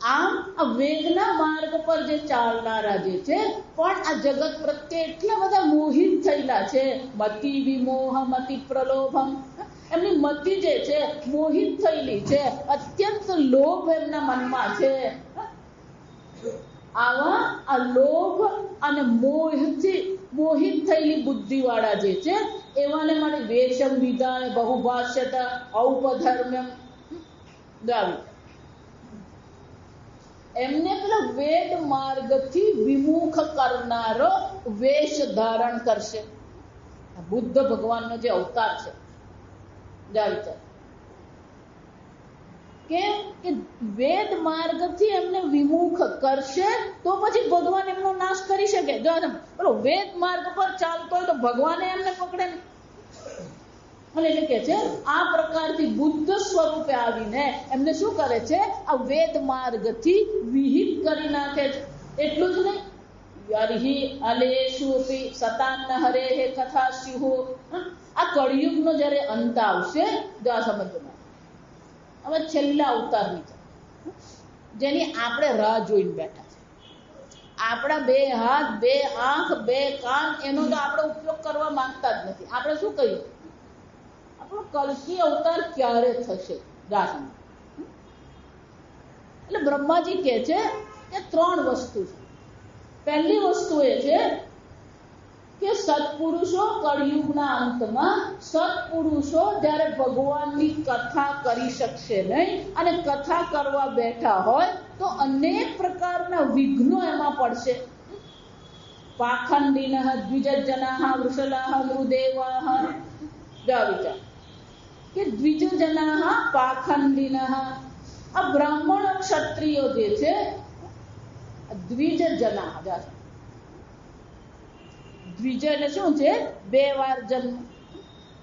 આમ આ વેદના માર્ગ પર જે ચાલનારા જે છે પણ આ જગત પ્રત્યે એટલા બધા મોહિત થયેલા છે મતિ વિમોહ મતિ પ્રલોભમ એમની મતિ જે છે મોહિત થયેલી છે અત્યંત લોભ એમના મનમાં છે આવા આ લોભ અને મોહથી મોહિત થયેલી બુદ્ધિ વાળા જે છે એવાને માટે વેશમ વિધાન બહુભાષ્યતા ઔપધર્મ્યમ ગાવી એમને પેલા વેદ માર્ગથી વિમુખ કરનારો વેશ ધારણ કરશે બુદ્ધ ભગવાનનો જે અવતાર છે કેમ કે વેદ માર્ગથી એમને વિમુખ કરશે તો પછી ભગવાન એમનો નાશ કરી શકે જો પેલો વેદ માર્ગ પર ચાલતો હોય તો ભગવાને એમને પકડે ને અને એટલે કે છે આ પ્રકારથી બુદ્ધ સ્વરૂપે આવીને એમને શું કરે છે આ વેદ માર્ગથી વિહિત કરી નાખે છે એટલું જ નહીં યર્હિ અલેષુપી સતાન્ન હરેઃ કથા સ્યુઃ આ કળિયુગનો જ્યારે અંત આવશે, જો આ સમજો. હવે છેલ્લા અવતારની છે, જેની આપણે રાહ જોઈને બેઠા છે. આપણા 2 હાથ, 2 આંખ, 2 કાન, એનો તો આપણે ઉપયોગ કરવા માંગતા જ નથી. આપણે શું કહ્યું? આપણો કલ્કી અવતાર ક્યારે થશે? એટલે બ્રહ્માજી કહે છે કે 3 વસ્તુ છે. પહેલી વસ્તુ એ છે કે સત્પુરુષો કળિયુગના અંતમાં, સત્પુરુષો જ્યારે ભગવાનની કથા કરી શકશે નહીં અને કથા કરવા બેઠા હોય તો અનેક પ્રકારના વિઘ્નો એમાં પડશે. પાખંડીનઃ દ્વિજજનાઃ વૃષલાઃ નૃદેવાઃ. વિચાર કે દ્વિજજનાઃ પાખંડીનઃ, આ બ્રાહ્મણ ક્ષત્રિયો જે છે, દ્વિજજનાઃ. દ્વિજ એટલે શું છે? 2 વાર જન્મ.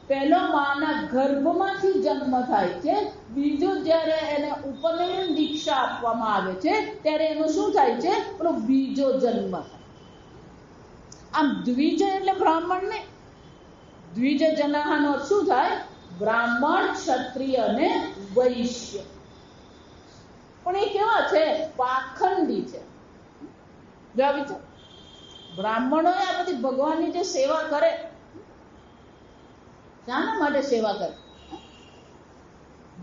પહેલો માના ગર્ભમાંથી જન્મ થાય છે, બીજો જ્યારે એને ઉપનયન દીક્ષા આપવામાં આવે છે ત્યારે એનું શું થાય છે? પેલો બીજો જન્મ થાય. આમ દ્વિજ એટલે બ્રાહ્મણ ને, દ્વિજ જનાહાનો શું થાય? બ્રાહ્મણ, ક્ષત્રિય અને વૈશ્ય. પણ એ કેવા છે? પાખંડી છે. બ્રાહ્મણોએ આ બધી ભગવાનની જે સેવા કરે, શાના માટે સેવા કરે?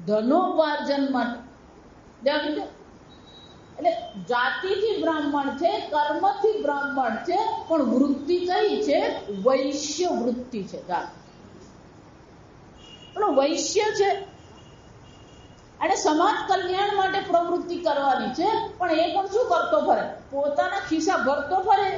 ધનોપાર્જન માટે. એટલે જાતિથી બ્રાહ્મણ છે, કર્મથી બ્રાહ્મણ છે, પણ વૃત્તિ કઈ છે? વૈશ્ય વૃત્તિ છે. પણ વૈશ્ય છે અને સમાજ કલ્યાણ માટે પ્રવૃત્તિ કરવાની છે, પણ એ પણ શું કરતો ફરે? પોતાના ખિસ્સા ભરતો ફરે.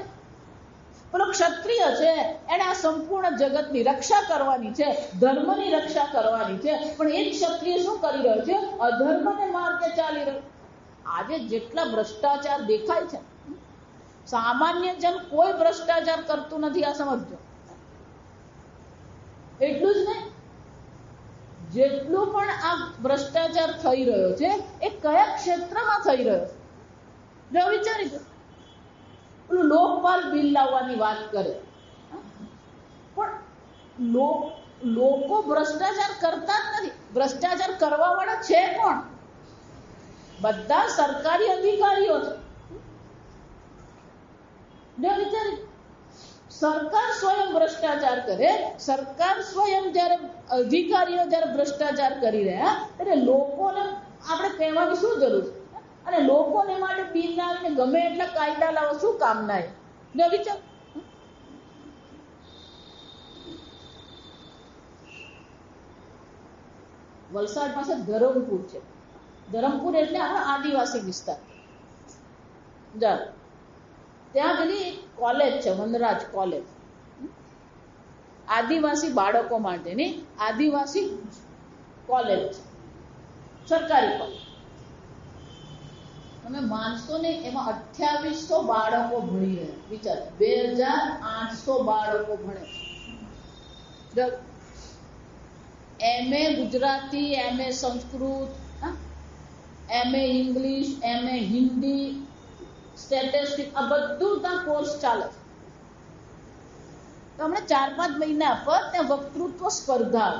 પેલો ક્ષત્રિય છે, એને આ સંપૂર્ણ જગતની રક્ષા કરવાની છે, ધર્મની રક્ષા કરવાની છે, પણ એ ક્ષત્રિય શું કરી રહ્યો છે? અધર્મને માર્ગે ચાલી રહ્યો. આજે જેટલા ભ્રષ્ટાચાર દેખાય છે, સામાન્ય જન કોઈ ભ્રષ્ટાચાર કરતું નથી, આ સમજો. એટલું જ નહીં, જેટલું પણ આ ભ્રષ્ટાચાર થઈ રહ્યો છે એ કયા ક્ષેત્રમાં થઈ રહ્યો છે? જો વિચારી દો. પેલું લોકપાલ બિલ લાવવાની વાત કરે, પણ લોકો ભ્રષ્ટાચાર કરતા જ નથી. ભ્રષ્ટાચાર કરવા વાળા છે કોણ? બધા સરકારી અધિકારીઓ છે. વિચારી, સરકાર સ્વયં ભ્રષ્ટાચાર કરે, સરકાર સ્વયં જ્યારે અધિકારીઓ જ્યારે ભ્રષ્ટાચાર કરી રહ્યા, એટલે લોકોને આપણે કહેવાની શું જરૂર છે? અને લોકોને માટે બિલ લાવીને ગમે એટલા કાયદા લાવો, શું કામ ના? વિચાર. વલસાડ પાસે ધરમપુર છે. ધરમપુર એટલે આપણો આદિવાસી વિસ્તાર. ત્યાં પેલી એક કોલેજ છે, વનરાજ કોલેજ, આદિવાસી બાળકો માટેની આદિવાસી કોલેજ છે, સરકારી કોલેજ. તમે માનશો નહીં, એમાં 2800 બાળકો ભણી રહ્યા. વિચાર, 2800 બાળકો ભણે. MA Gujarati, MA Sanskrit, MA English, MA Hindi, statistic, આ બધું ત્યાં કોર્સ ચાલે છે. તો હમણાં 4-5 મહિના પર ત્યાં વક્તૃત્વ સ્પર્ધા.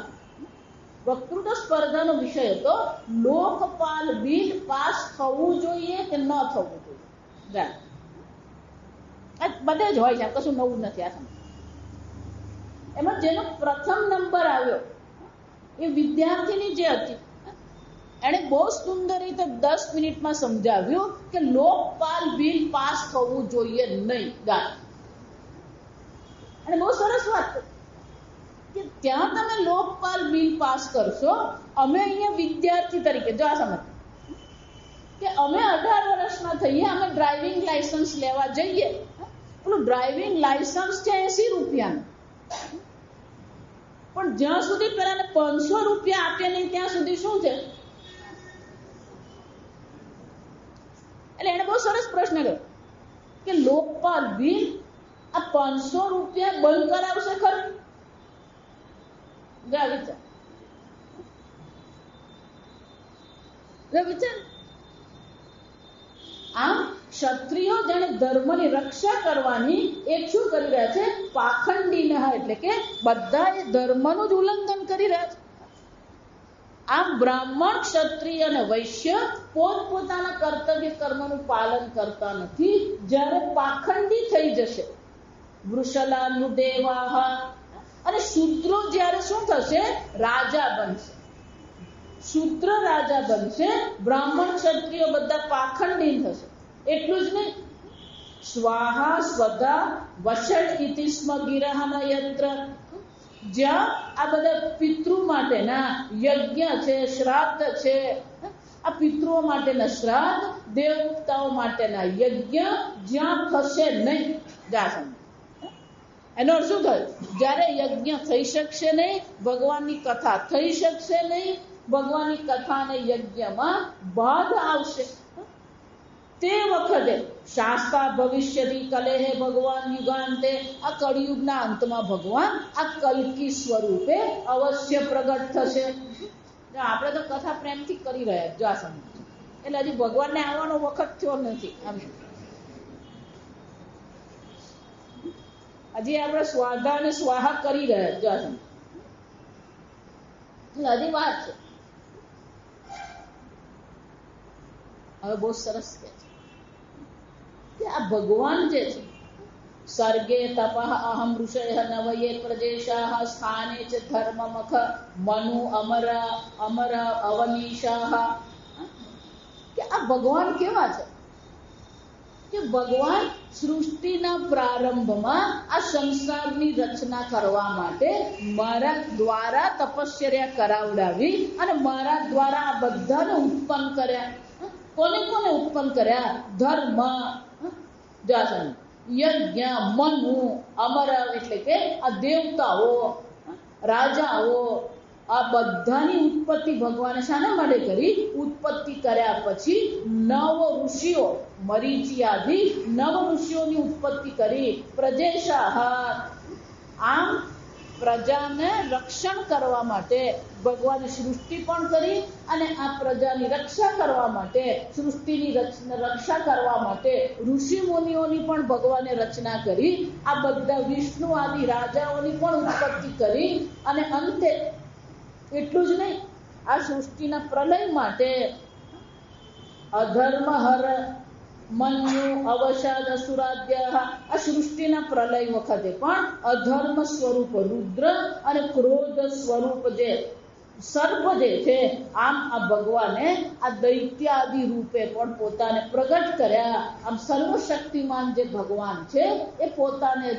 વક્તૃત્વ સ્પર્ધાનો વિષય હતો લોકપાલ બિલ પાસ થવું જોઈએ કે ન થવું જોઈએ. બધે જ હોય છે, કશું નવું નથી. આ એમાં જેનો પ્રથમ નંબર આવ્યો એ વિદ્યાર્થીની જે હતી, એણે બહુ સુંદર રીતે 10 મિનિટમાં સમજાવ્યું કે લોકપાલ બિલ પાસ થવું જોઈએ નહીં. અને બહુ સરસ વાત કે ત્યાં તમે લોકપાલ બિલ પાસ કરશો, અમે અહીંયા વિદ્યાર્થી તરીકે, જો આ સમજ કે અમે 18 વર્ષના થઈએ, અમે ડ્રાઇવિંગ લાયસન્સ લેવા જઈએ. પેલું ડ્રાઇવિંગ લાયસન્સ છે 80 રૂપિયાનું, પણ જ્યાં સુધી પેલા 500 રૂપિયા આપે નહીં ત્યાં સુધી શું છે? એટલે એને બહુ સરસ પ્રશ્ન કર્યો કે લોકપાલ બિલ આ 500 રૂપિયા બંધ કરાવશે ખરું? વિચાર. આમ ક્ષત્રિયો જાણે ધર્મની રક્ષા કરવાની એક શું કરી રહ્યા છે? પાખંડી એટલે કે બધા એ ધર્મનું જ ઉલ્લંઘન કરી રહ્યા છે. આમ બ્રાહ્મણ, ક્ષત્રિય અને વૈશ્ય પોતપોતાના કર્તવ્ય કર્મનું પાલન કરતા નથી. જ્યારે પાખંડી થઈ જશે, વૃષલાનુદેવાહ, અને શૂદ્રો જ્યારે શું થશે? રાજા બનશે. શૂદ્ર રાજા બનશે, બ્રાહ્મણ ક્ષત્રિયો બધા પાખંડી થશે. એટલું જ નહીં, સ્વાહા સ્વધા વષડ ઇતિ સ્મ ગિરહન યત્ર, જ્યાં આ બધા પિતૃ માટેના યજ્ઞ છે, શ્રાદ્ધ છે, આ પિતૃઓ માટેના શ્રાદ્ધ, દેવતાઓ માટેના યજ્ઞ જ્યાં થશે નહીં. એનો અર્થ શું થયો? જ્યારે યજ્ઞ થઈ શકશે નહીં, ભગવાનની કથા થઈ શકશે નહીં, ભગવાનની કથા અને યજ્ઞમાં બાધા આવશે, તે વખતે શાસ્તા ભવિષ્યથી કલેહે ભગવાન યુગાંતે, આ કળિયુગના અંતમાં ભગવાન આ કલ્કી સ્વરૂપે અવશ્ય પ્રગટ થશે. આપણે તો કથા પ્રેમથી કરી રહ્યા જો આ સમય, એટલે હજી ભગવાનને આવવાનો વખત થયો નથી. હજી આપણે સ્વાધા અને સ્વાહા કરી રહ્યા જો આ સમય, હજી વાત છે. હવે બહુ સરસ કે છે કે આ ભગવાન જે છે, સર્ગે તપઃ અહમ ઋષય નવયે પ્રજેશાઃ સ્થાને ચ ધર્મમખ મનુ અમર અમર અવનીશાઃ, કે આ ભગવાન કેવા છે? કે ભગવાન સૃષ્ટિના પ્રારંભમાં આ સંસારની રચના કરવા માટે મારા દ્વારા તપશ્ચર્યા કરાવડાવી અને મારા દ્વારા આ બધાને ઉત્પન્ન કર્યા. કોને કોને ઉત્પન્ન કર્યા? ધર્મ, યજ્ઞ, મનુ, અમર એટલે કે આ દેવતાઓ, રાજાઓ, આ બધાની ઉત્પત્તિ ભગવાને શાના માટે કરી? ઉત્પત્તિ કર્યા પછી નવ ઋષિઓ, મરીચી આદિ નવ ઋષિઓની ઉત્પત્તિ કરી. પ્રજેશાહ, આમ પ્રજાને રક્ષણ કરવા માટે ભગવાને સૃષ્ટિ પણ કરી અને આ પ્રજાની રક્ષા કરવા માટે, સૃષ્ટિની રક્ષા કરવા માટે ઋષિ મુનિઓની પણ ભગવાને રચના કરી. આ બધા વિષ્ણુ આદિ રાજાઓની પણ ઉત્પત્તિ કરી. અને અંતે એટલું જ નહીં, આ સૃષ્ટિના પ્રલય માટે અધર્મ હર મન્યુ અવસાદ અસુરાદ્ય, આ સૃષ્ટિના પ્રલય વખતે પણ અધર્મ સ્વરૂપ રુદ્ર અને ક્રોધ સ્વરૂપ જે સર્પ જે છે, આમ આ ભગવાને આ દૈત્ય આદિ રૂપે પણ પોતાને પ્રગટ કર્યા. આમ સર્વશક્તિમાન જે ભગવાન છે એ પોતાને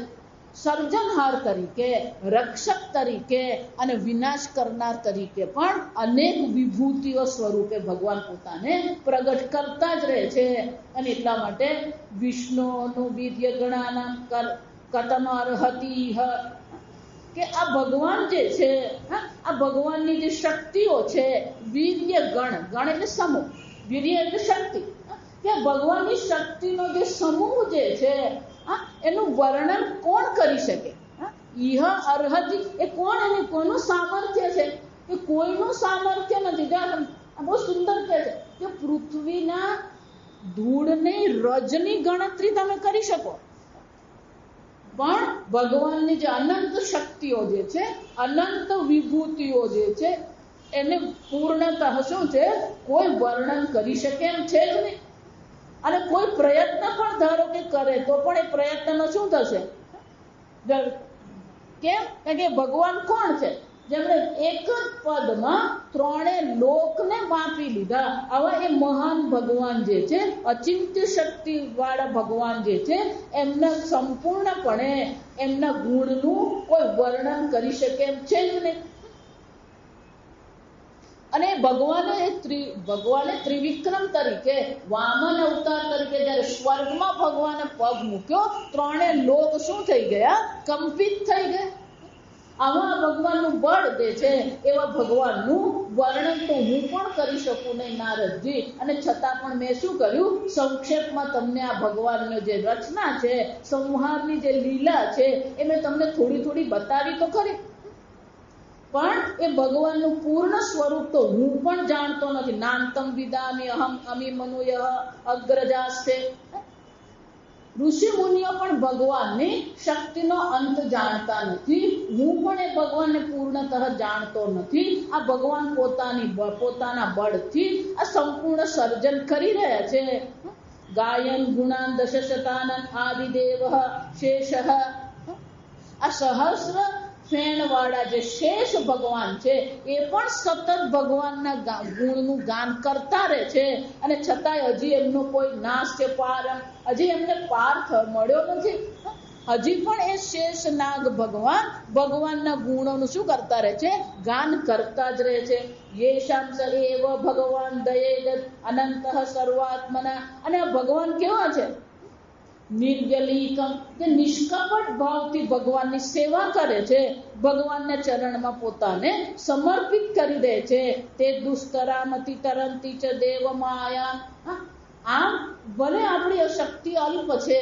સર્જનહાર તરીકે, રક્ષક તરીકે અને વિનાશ કરનાર તરીકે પણ અનેક વિભૂતિઓ સ્વરૂપે ભગવાન પોતાને પ્રગટ કરતા જ રહે છે. અને એટલા માટે વિષ્ણુનું વીર્ય ગણાના કતમ અર્હતિ, કે આ ભગવાન જે છે, આ ભગવાનની જે શક્તિઓ છે, વીર્ય ગણ, ગણ એટલે સમૂહ, વીર્ય એટલે શક્તિ, કે ભગવાનની શક્તિનો જે સમૂહ જે છે એનું વર્ણન કોણ કરી શકે? ઇહ અર્હતિ, એ કોણ, એને કોનું સામર્થ્ય છે? કે કોઈનું સામર્થ્ય નથી. બહુ સુંદર કહે છે કે પૃથ્વીના ધૂળની રજની ગણતરી તમે કરી શકો, પણ ભગવાનની જે અનંત શક્તિઓ જે છે, અનંત વિભૂતિઓ જે છે, એને પૂર્ણતઃ શું છે? કોઈ વર્ણન કરી શકે એમ છે જ નહીં. અને કોઈ પ્રયત્ન પણ ધારો કે કરે તો પણ એ પ્રયત્નનો શું થશે? કેમ? કારણ કે ભગવાન કોણ છે? જેમણે એક જ પદમાં ત્રણે લોકને માપી લીધા. આવા એ મહાન ભગવાન જે છે, અચિંત્ય શક્તિ વાળા ભગવાન જે છે, એમના સંપૂર્ણપણે એમના ગુણનું કોઈ વર્ણન કરી શકે એમ છે જ નહીં. અને ભગવાને ત્રિવિક્રમ તરીકે, વામન અવતાર તરીકે જ્યારે સ્વર્ગમાં ભગવાને પગ મૂક્યો, ત્રણે લોક શું થઈ ગયા? કંપિત થઈ ગયા. આવા ભગવાનનું બળ જે છે, એવા ભગવાનનું વર્ણન તો હું પણ કરી શકું નહીં નારદજી. અને છતાં પણ મેં શું કર્યું? સંક્ષેપમાં તમને આ ભગવાનની જે રચના છે, સંહારની જે લીલા છે, એ મેં તમને થોડી થોડી બતાવી તો ખરી. પણ એ ભગવાનનું પૂર્ણ સ્વરૂપ તો હું પણ જાણતો નથી. નાંતમ વિદામી અહમ અમી મનુય અગ્રજાસ્તે. ઋષિ મુનિઓ પણ ભગવાનની શક્તિનો અંત જાણતા નથી. હું પણ એ ભગવાનને પૂર્ણતઃ જાણતો નથી. આ ભગવાન પોતાના બળથી આ સંપૂર્ણ સર્જન કરી રહ્યા છે. ગાયન ગુણાન દશશતાનન આદિદેવ શેષ. આ સહસ્ર ફેણ વાળા જે શેષ ભગવાન છે એ પણ સતત ભગવાનના ગુણનું ગાન કરતા રહે છે. અને છતાંય હજી એમનો કોઈ નાશ છે, પાર હજી એમને પાર મળ્યો નથી. હજી પણ એ શેષ નાગ ભગવાનના ગુણોનું શું કરતા રહે છે? ગાન કરતા જ રહે છે. યેશામ સ એવ ભગવાન દયેદ અનંત સર્વાત્મના. અને આ ભગવાન કેવા છે? નિર્ગલીકમ, કે નિષ્કપટ ભાવથી ભગવાનની સેવા કરે છે, ભગવાનના ચરણમાં પોતાને સમર્પિત કરી દે છે. તે દુસ્તરામતી તરંતી ચ દેવ માયા. આમ ભલે આપણી શક્તિ અલ્પ છે,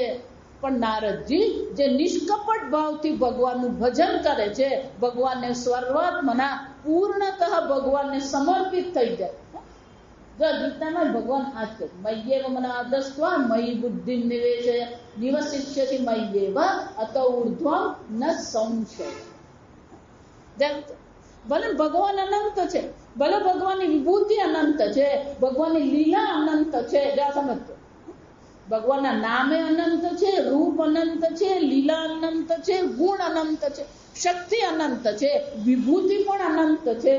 પણ નારદજી જે નિષ્કપટ ભાવથી ભગવાનનું ભજન કરે છે, ભગવાનને સર્વાત્મના પૂર્ણતઃ ભગવાનને સમર્પિત થઈ જાય. ગીતામાં ભગવાન આ છે, મય્યેવ મનાદસ્ત્વા મયી બુદ્ધિ નિવેશય નિવસિષ્યતિ મય્યેવ અત ઊર્ધ્વં ન સંશય. ભલે ભગવાન અનંત છે, ભલે ભગવાનની વિભૂતિ અનંત છે, ભગવાનની લીલા અનંત છે. સમજતો, ભગવાનના નામે અનંત છે, રૂપ અનંત છે, લીલા અનંત છે, ગુણ અનંત છે, શક્તિ અનંત છે, વિભૂતિ પણ અનંત છે.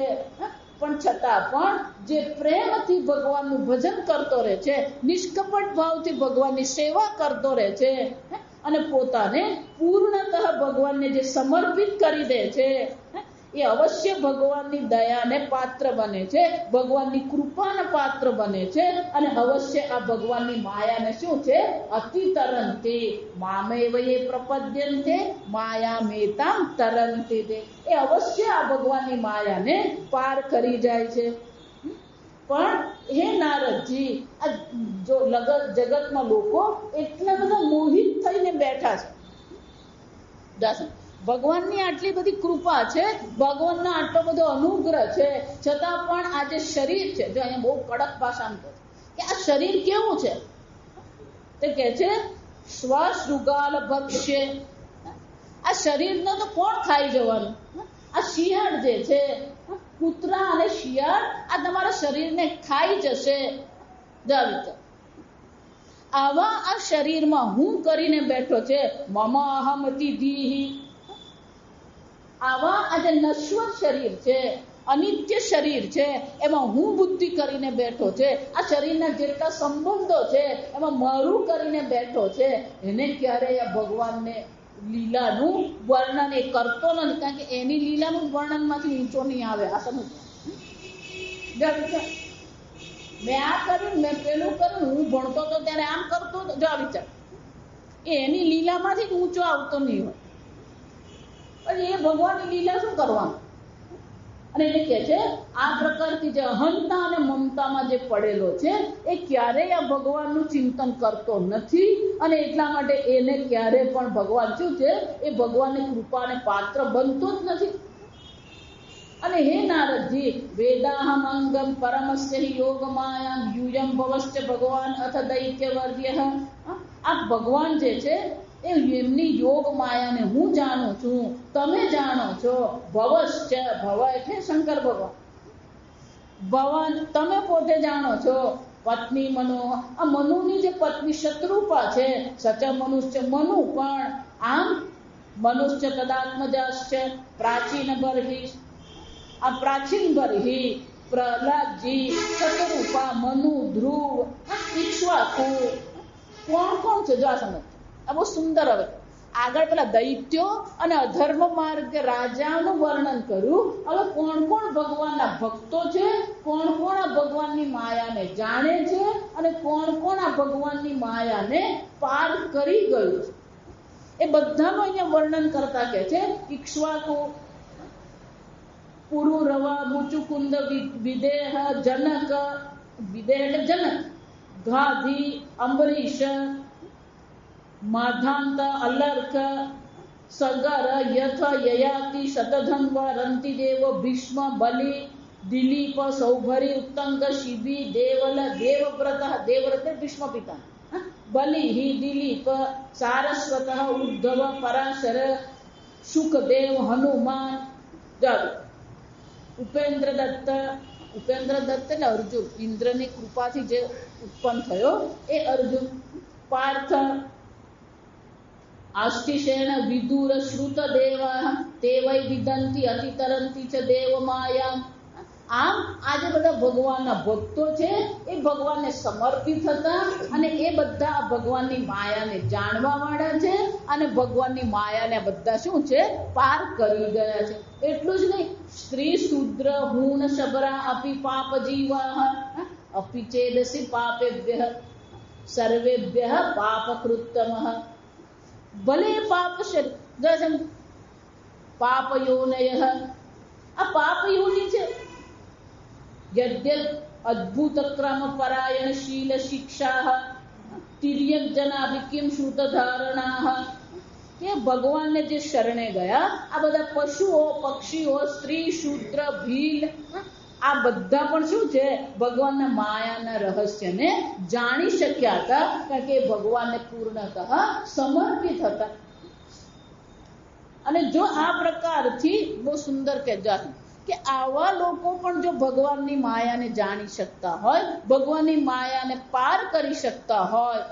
પણ છતાં પણ જે પ્રેમથી ભગવાનનું ભજન કરતો રહે છે, નિષ્કપટ ભાવથી ભગવાનની સેવા કરતો રહે છે, અને પોતાને પૂર્ણતઃ ભગવાનને જે સમર્પિત કરી દે છે, એ અવશ્ય ભગવાનની દયાને પાત્ર બને છે, ભગવાનની કૃપાને પાત્ર બને છે. અને અવશ્ય આ ભગવાનની માયાને શું છે? અતિતરંતી મામેવ યે પ્રપદ્યન્તે માયામેતામ તરંતી તે. એ અવશ્ય આ ભગવાનની માયાને પાર કરી જાય છે. પણ હે નારદજી, આ જો જગતમાં લોકો એટલા બધા મોહિત થઈને બેઠા છે. ભગવાનની આટલી બધી કૃપા છે, ભગવાનનો આટલો બધો અનુગ્રહ છે, છતાં પણ આ જે શરીર છે, જો અહીંયા બહુ કડક ભાષામાં કહે કે આ શરીર કેવું છે? તે કહે છે સ્વશૃગાલ ભક્ષ્ય. આ શરીરને તો કોણ ખાઈ જવાનું? આ શિયાળ જે છે, કૂતરા અને શિયાળ આ તમારા શરીરને ખાઈ જશે. આવા આ શરીરમાં હું કરીને બેઠો છે, મમ અહમતિ દીહી. આવા આ જે નશ્વર શરીર છે, અનિત્ય શરીર છે, એમાં હું બુદ્ધિ કરીને બેઠો છે. આ શરીરના જેટલા સંબંધો છે એમાં મારું કરીને બેઠો છે. એને ક્યારેય આ ભગવાનને લીલાનું વર્ણન એ કરતો નથી, કારણ કે એની લીલાનું વર્ણનમાંથી ઊંચો નહીં આવે. આ સમજ, મેં આ કર્યું, મેં પેલું કર્યું, હું ભણતો હતો ત્યારે આમ કરતો હતો. જો વિચાર, એની લીલામાંથી જ ઊંચો આવતો નહીં હોય. પછી એ ભગવાનની લીલા શું કરવાનું? અને એટલે કે છે આ પ્રકારથી જે અહંતા અને મમતામાં જે પડેલો છે, એ ક્યારેય આ ભગવાનનું ચિંતન કરતો નથી. અને એટલા માટે એને ક્યારેય પણ ભગવાન શું છે? એ ભગવાનની કૃપાને પાત્ર બનતો જ નથી. અને હે નારદજી, વેદાહમ અંગમ પરમસ્ય યોગ માયા યુયમ ભવશ્ચ ભગવાન અથ દૈત્ય વર્ય. આ ભગવાન જે છે એમની યોગ માયાને હું જાણું છું, તમે જાણો છો. ભવશ્ચ, ભવ એટલે શંકર ભગવાન, ભવન તમે પોતે જાણો છો. પત્ની મનો, આ મનુની જે પત્ની શત્રુપા છે, સચ મનુષ્ય મનુ પણ. આમ મનુષ્ય તદાત્મજાશ્ચ પ્રાચીન બર્હિ. આ પ્રાચીન બર્હિ પ્રહલાદજી, શત્રુપા, મનુ, ધ્રુવ, ઇક્ષ્વાકુ, કોણ કોણ છે? જો આ સમજ, આ બહુ સુંદર. હવે આગળ પેલા દૈત્યો અને અધર્મ માર્ગ રાજાનું વર્ણન કર્યું. હવે કોણ કોણ ભગવાનના ભક્તો છે, કોણ કોણ આ ભગવાનની માયાને જાણે છે, અને કોણ કોણ આ ભગવાનની માયાને પાર કરી ગયું છે, એ બધાનું અહીંયા વર્ણન કરતા કે છે. ઇક્ષ્વાકુ, પુરુરવા, મુચુકુંદ, વિદેહ, જનક, વિદેહ એટલે જનક, ગાધી, અંબરીશ, માધાંત, અલર્ક, સગર યથ યયાતિ શતધન્વ રંતિ દેવ ભીષ્મ બલિ દિલીપ સૌભરી ઉત્તંગ શિબી દેવલ દેવવ્રત દેવવ્રત ભીષ્મ પિતા બલિ દિલીપ સારસ્વત ઉદ્ધવ પરાશર સુખદેવ હનુમાન ઉપેન્દ્ર દત્ત એટલે અર્જુન, ઇન્દ્રની કૃપાથી જે ઉત્પન્ન થયો એ અર્જુન, પાર્થ આષ્ટિશેણ વિદુર શ્રુત દેવ તે વૈ વિદંતી અતિતરંતી ચ દેવ માયા. આમ આજે બધા ભગવાનના ભક્તો છે એ ભગવાનને સમર્પિત હતા અને એ બધા ભગવાનની માયાને જાણવા વાળા છે અને ભગવાનની માયાને બધા શું છે પાર કરી ગયા છે. એટલું જ નહીં, સ્ત્રી શૂદ્ર હૂણ શબરા અપી પાપ જીવા અપી ચેદસી પાપેભ્ય સર્વેભ્ય પાપકૃત્તમઃ. ભલે પાપ શરીર પાપ યોનય, આ પાપ યોની છે. યદ્યત અદ્ભુત ક્રમ પરાયણ શીલ શિક્ષા તિર્યક જનાભિકિમ શ્રુત ધારણા. કે ભગવાનને જે શરણે ગયા આ બધા પશુઓ પક્ષીઓ સ્ત્રી શૂદ્ર ભીલ આ બધા પણ શું છે ભગવાનના માયાના રહસ્યને જાણી શક્યા હતા, કારણ કે ભગવાનને પૂર્ણતઃ સમર્પિત હતા. અને જો આ પ્રકારથી બહુ સુંદર કે આવા લોકો પણ જો ભગવાનની માયાને જાણી શકતા હોય, ભગવાનની માયાને પાર કરી શકતા હોય,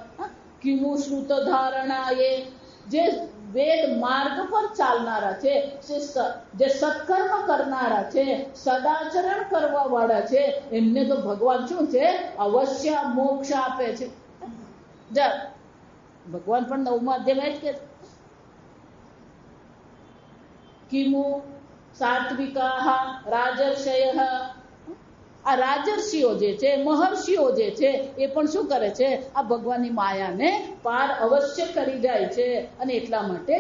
કિમુ શ્રુત ધારણા એ જે વેદ માર્ગ પર ચાલનારા છે, જે સત્કર્મ કરનારા છે, સદાચરણ કરવા વાળા છે, એમને તો ભગવાન શું છે અવશ્ય મોક્ષ આપે છે. ભગવાન પણ 9મા અધ્યાયમાં જ કે કિમુ સાત્વિકા રાજર્ષય. આ રાજર્ષિઓ જે છે મહર્ષિઓ જે છે એ પણ શું કરે છે આ ભગવાનની માયાને પાર અવશ્ય કરી જાય છે. અને એટલા માટે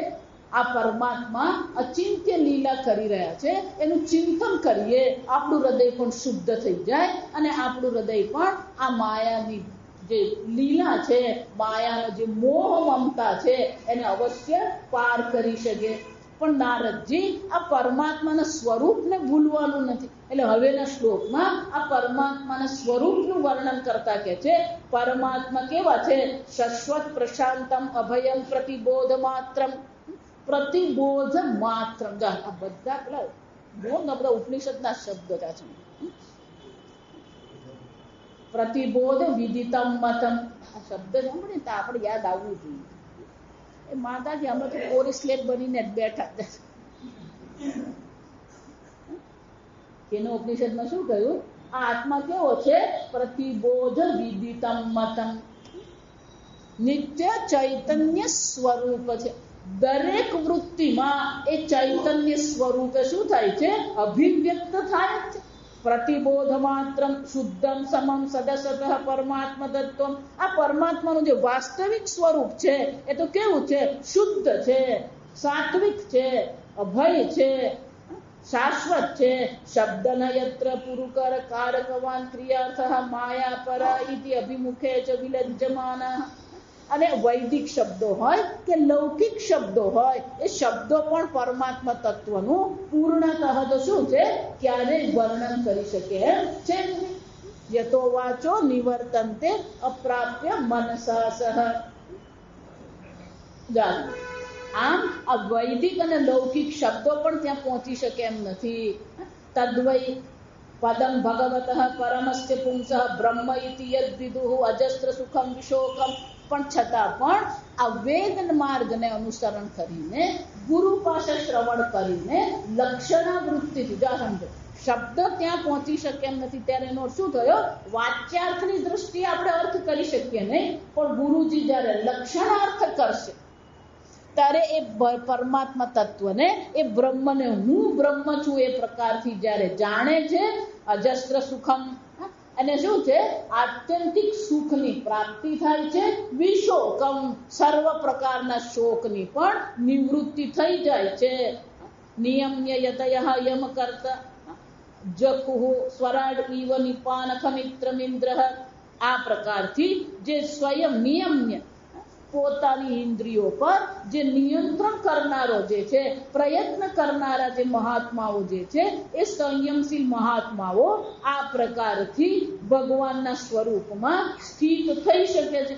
આ પરમાત્મા અચિંત્ય લીલા કરી રહ્યા છે એનું ચિંતન કરીએ, આપણું હૃદય પણ શુદ્ધ થઈ જાય અને આપણું હૃદય પણ આ માયાની જે લીલા છે, માયાનો જે મોહ મમતા છે એને અવશ્ય પાર કરી શકે. પણ નારદજી આ પરમાત્માના સ્વરૂપને ભૂલવાનું નથી. એટલે હવેના શ્લોકમાં આ પરમાત્માના સ્વરૂપનું વર્ણન કરતા કે છે પરમાત્મા કેવા છે, શાશ્વત પ્રશાંતમ અભયમ પ્રતિબોધ માત્રમ. પ્રતિબોધ માત્રમ, આ બધા પેલા બધા ઉપનિષદના શબ્દ છે. પ્રતિબોધ વિદિતમ મતમ આ શબ્દ સાંભળે તો આપણે યાદ આવવું જોઈએ. માતાજી અમે તો કોરી સ્લેટ બનીને જ બેઠા. એનો ઉપનિષદમાં શું કહ્યું, આ આત્મા કેવો છે પ્રતિબોધ વિદિતમ મતમ, નિત્ય ચૈતન્ય સ્વરૂપ છે. દરેક વૃત્તિમાં એ ચૈતન્ય સ્વરૂપે શું થાય છે અભિવ્યક્ત થાય છે. પ્રતિબોધ માત્રમ શુદ્ધમ સમમ સદસત પરમાત્મ તત્વમ. આ પરમાત્માનું જે વાસ્તવિક સ્વરૂપ છે એ તો કેવું છે, શુદ્ધ છે, સાત્વિક છે, અભય છે, શાશ્વત છે. શબ્દન યત્ર પુરુકર કારકવાન ક્રિયાર્થ માયા પરા ઇતિ અભિમુખે ચ વિલજ્જમાના. અને વૈદિક શબ્દો હોય કે લૌકિક શબ્દો હોય, એ શબ્દો પણ પરમાત્મા તત્વનું પૂર્ણતઃ તો શું છે ક્યારેય વર્ણન કરી શકે એમ છે. યતો વાચો નિવર્તન્તે અપ્રાપ્ય મનસા સહ. આમ આ વૈદિક અને લૌકિક શબ્દો પણ ત્યાં પહોંચી શકે એમ નથી. તદ્વૈ પદમ ભગવતઃ પરમસ્ય પુંસઃ બ્રહ્મ ઇતિ યદ્ વિદુઃ અજસ્ત્ર સુખમ વિશોકમ. પણ છતાં પણ આ વેદ માર્ગને અનુસરણ કરીને, ગુરુ પાસે શ્રવણ કરીને, લક્ષણા વૃત્તિથી સમજો શબ્દ ત્યાં પહોંચી શકે એમ નથી. ત્યારે એનો શું થયો, વાચ્યાર્થની દ્રષ્ટિએ આપણે અર્થ કરી શકીએ નહીં, પણ ગુરુજી જ્યારે લક્ષણાર્થ કરશે ત્યારે એ પરમાત્મા તત્વને, એ બ્રહ્મને હું બ્રહ્મ છું એ પ્રકારથી જ્યારે જાણે છે, અજસ્ત્ર સુખમ અને શું છે આત્યંતિક સુખની પ્રાપ્તિ થાય છે. વિશોકમ સર્વ પ્રકારના શોકની પણ નિવૃત્તિ થઈ જાય છે. નિયમ્ય યતયઃ યમ કરતા જકુઃ સ્વરાડ ઇવ નિપાનખમિત્રમિન્દ્રઃ. આ પ્રકારથી જે સ્વયં નિયમ્ય પોતાની ઇન્દ્રિયો પર જે નિયંત્રણ કરનારો જે છે, પ્રયત્ન કરનારા જે મહાત્માઓ જે છે, એ સંયમશીલ મહાત્માઓ આ પ્રકારથી ભગવાનના સ્વરૂપમાં સ્થિત થઈ શકે છે.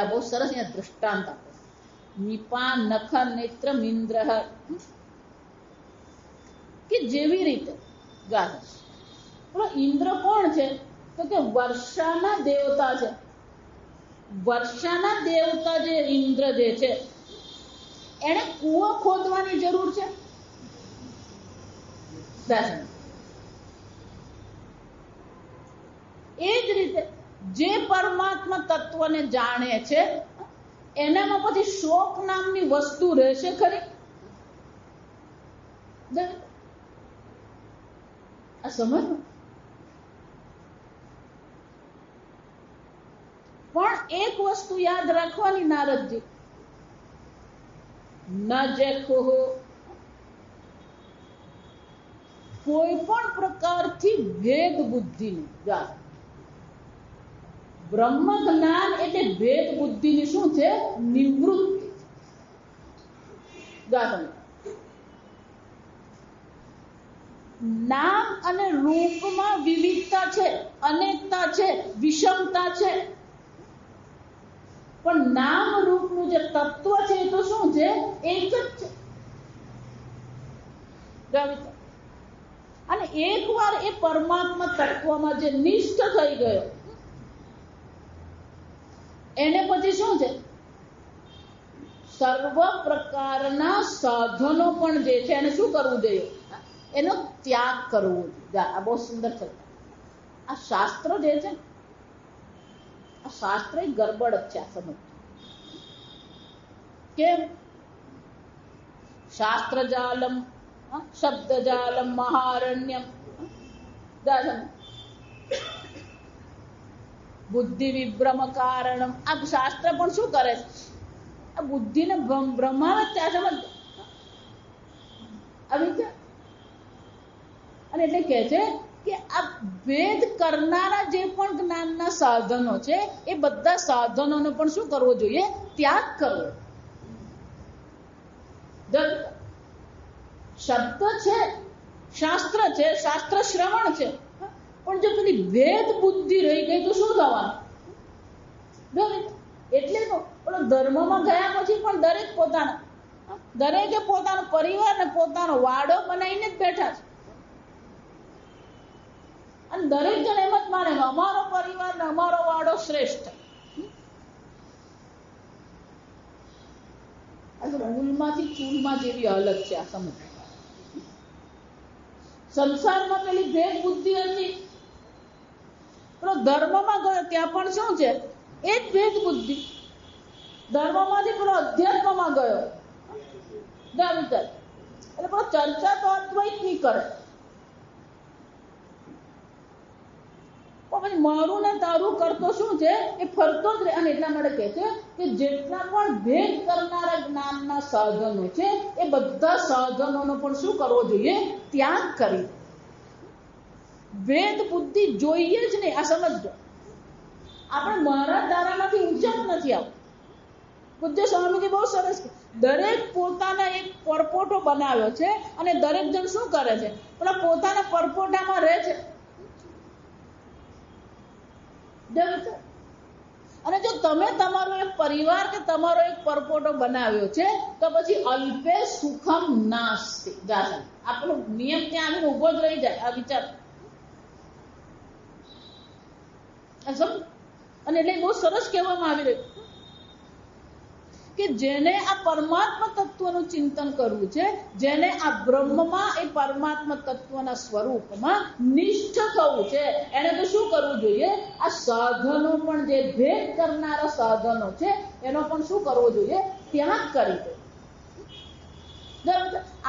બહુ સરસ અહીંયા દૃષ્ટાંત આપે. નિપા નખ નેત્ર ઇન્દ્ર, કે જેવી રીતે ઇન્દ્ર કોણ છે? તો કે વર્ષાના દેવતા છે. વર્ષાના દેવતા જે ઇન્દ્ર જે છે, એને કૂવો ખોદવાની જરૂર છે? એ જ રીતે જે પરમાત્મા તત્વને જાણે છે, એનામાં પછી શોક નામની વસ્તુ રહેશે ખરી? આ સમજ. પણ એક વસ્તુ યાદ રાખવાની નારદજી, ન જેખો કોઈ પણ પ્રકારથી ભેદ બુદ્ધિની. બ્રહ્મ જ્ઞાન એટલે ભેદ બુદ્ધિની શું છે? નિવૃત્તિ. નામ અને રૂપમાં વિવિધતા છે, અનેકતા છે, વિષમતા છે, પણ નામ રૂપનું જે તત્વ છે એ તો શું છે? એક જ છે. અને એકવાર એ પરમાત્મા તત્વમાં જે નિષ્ઠ થઈ ગયો, એને પછી શું છે? સર્વ પ્રકારના સાધનો પણ જે છે એને શું કરવું જોઈએ? એનો ત્યાગ કરવો જોઈએ. આ બહુ સુંદર છે. આ શાસ્ત્ર જે છે, આ શાસ્ત્ર ગરબડ જ છે. આ સમજ કેમ? શાસ્ત્ર જાલમ, શબ્દ જાલમ, મહારણ્યમ, બુદ્ધિ વિભ્રમ કારણમ. આ શાસ્ત્ર પણ શું કરે છે? આ બુદ્ધિને ભ્રમાવે જ. ત્યાં સમજ આવી છે. અને એટલે કે છે કે આ વેદ કરનારા જે પણ જ્ઞાનના સાધનો છે, એ બધા સાધનોને પણ શું કરવો જોઈએ? ત્યાગ કરવો. શબ્દ છે, શાસ્ત્ર છે, શાસ્ત્ર શ્રવણ છે, પણ જો પેલી ભેદ બુદ્ધિ રહી ગઈ તો શું થવાનું? એટલે ધર્મમાં ગયા પછી પણ દરેકે પોતાનો પરિવાર ને પોતાનો વાડો બનાવીને જ બેઠા છે. અને દરેક જણ એમ જ માને કે અમારો પરિવાર ને અમારો વાડો શ્રેષ્ઠ. ઉલમાંથી ચૂલમાં જેવી હાલત છે. આ સમજ. સંસારમાં પેલી ભેદ બુદ્ધિ હતી, પેલો ધર્મમાં ગયો ત્યાં પણ શું છે? એ જ ભેદ બુદ્ધિ. ધર્મમાંથી પેલો અધ્યાત્મમાં ગયો, એટલે પેલો ચર્ચા તો અદ્વૈત ની કરે, પછી મારું ને તારું કરતો શું છે? એ ફરતો જ રહે. અને એટલા માટે કહે છે કે જેટલા પણ ભેદ કરનારા જ્ઞાનના સાધનો છે, એ બધા સાધનોનો પણ શું કરવો જોઈએ? ત્યાગ કરી. ભેદ બુદ્ધિ જોઈએ જ નહીં. આ સમજો. આપણે મારા તારામાંથી ઊંચા જ નથી આવતું. પૂજ્ય સ્વામીજી બહુ સરસ, દરેક પોતાના એક પરપોટો બનાવ્યો છે, અને દરેક જણ શું કરે છે? પેલા પોતાના પરપોટામાં રહે છે. અને જો તમે તમારો એક પરિવાર કે તમારો એક પરપોટો બનાવ્યો છે, તો પછી અલ્પે સુખમ નાસ્તિ. આપણો નિયમ ત્યાં આવીને ઉભો જ રહી જાય. આ વિચાર. અને એટલે બહુ સરસ કહેવામાં આવી રહ્યું કે જેને આ પરમાત્મા તત્વનું ચિંતન કરવું છે, જેને આ બ્રહ્મમાં એ પરમાત્મા તત્વના સ્વરૂપમાં નિષ્ઠ થવું છે, એને તો શું કરવું જોઈએ? આ સાધનો પણ જે ભેદ કરનારા સાધનો છે, એનો પણ શું કરવો જોઈએ? ત્યાગ કરી દે.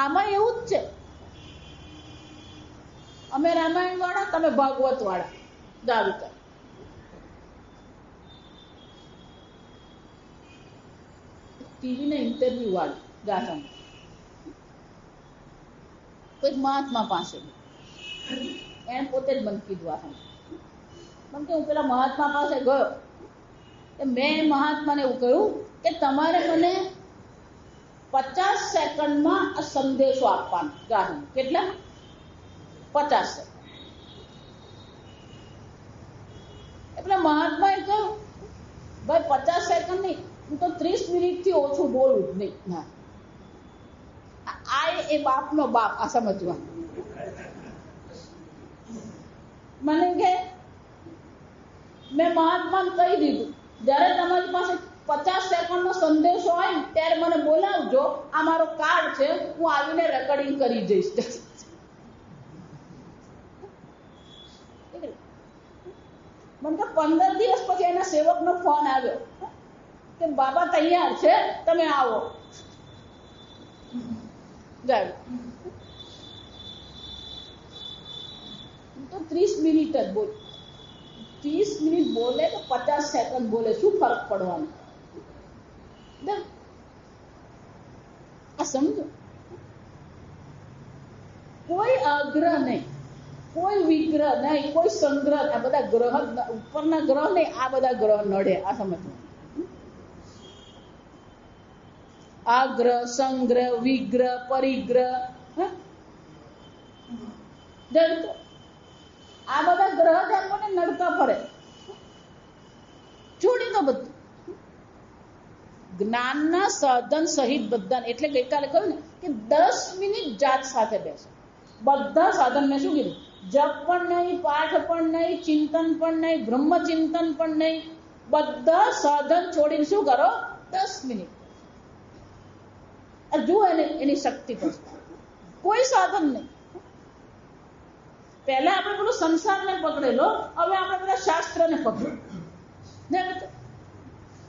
આમાં એવું જ છે. અમે રામાયણ વાળા, તમે ભાગવત વાળા. દાવિતા ટીવી ને ઇન્ટરવ્યુ વાળી ગાથા, કોઈક મહાત્મા પાસે એને પોતે જ બંધ કીધું. પણ કે હું પેલા મહાત્મા પાસે ગયો, મેં મહાત્માને એવું કહ્યું કે તમારે મને 50 સેકન્ડમાં આ સંદેશો આપવાનો. ગાહું કેટલા? 50 સેકન્ડ. એટલે મહાત્માએ કહ્યું ભાઈ 50 સેકન્ડ નહીં, હું તો 30 મિનિટથી ઓછું બોલું જ નહીં. ના, આ એ બાપનો બાપ. આ સમજવા મને કે મેં મહાત્માને કહી દીધું જ્યારે તમારી પાસે 50 સેકન્ડનો સંદેશો હોય ને ત્યારે મને બોલાવજો, આ મારો કાર્ડ છે, હું આવીને રેકોર્ડિંગ કરી જઈશ. મને કે 15 દિવસ પછી એના સેવકનો ફોન આવ્યો કે બાબા તૈયાર છે, તમે આવો. તો 30 મિનિટ જ બોલ. 30 મિનિટ બોલે તો 50 સેકન્ડ બોલે, શું ફરક પડવાનો? આ સમજો. કોઈ આગ્રહ નહીં, કોઈ વિગ્રહ નહીં, કોઈ સંગ્રહ. આ બધા ગ્રહ, ઉપરના ગ્રહ નહીં, આ બધા ગ્રહ નડે. આ સમજવું. આગ્રહ, સંગ્રહ, વિગ્રહ, પરિગ્રહ, આ બધા ગ્રહ જ આપણને નડતા ફરે. છોડી દો બધું. જ્ઞાનના સાધન સહિત બધા. એટલે ગઈકાલે કહ્યું ને કે 10 મિનિટ જાત સાથે બેસો. બધા સાધન. મેં શું કીધું? જપ પણ નહીં, પાઠ પણ નહીં, ચિંતન પણ નહીં, બ્રહ્મચિંતન પણ નહીં. બધા સાધન છોડીને શું કરો? 10 મિનિટ જુઓ એની શક્તિ પર. કોઈ સાધન નહીં. પહેલા આપણે પેલું સંસારને પકડેલો, હવે આપણે બધા શાસ્ત્રને પકડો.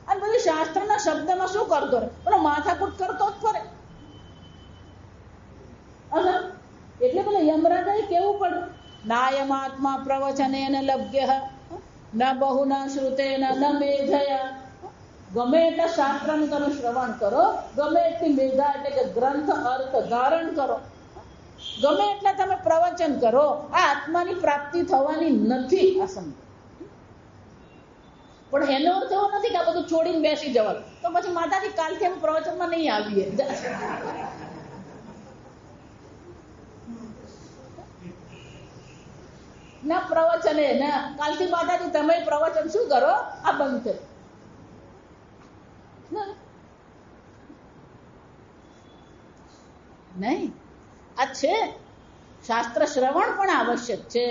અને બધી શાસ્ત્રના શબ્દમાં શું કરતો રહે? પેલો માથાકૂટ કરતો જ ફરે. એટલે પેલા યમરાજાએ કેવું પડ્યું? નાયમાત્મા પ્રવચનેન લભ્યઃ ન બહુના શ્રુતેન ન મેધયા. ગમે એટલા શાસ્ત્રનું તમે શ્રવણ કરો, ગમે એટલી મેધા એટલે કે ગ્રંથ અર્થ ધારણ કરો, ગમે એટલા તમે પ્રવચન કરો, આ આત્માની પ્રાપ્તિ થવાની નથી. આ સમજો. પણ એનો અર્થ એવો નથી કે આ બધું છોડીને બેસી જવાનું. તો પછી માતાજી કાલથી અમે પ્રવચનમાં નહીં આવીએ. ના પ્રવચને ના, કાલથી માતાજી તમે પ્રવચન શું કરો? આ બંધ થયું. નહીં, આ છે. શાસ્ત્ર શ્રવણ પણ આવશ્યક છે.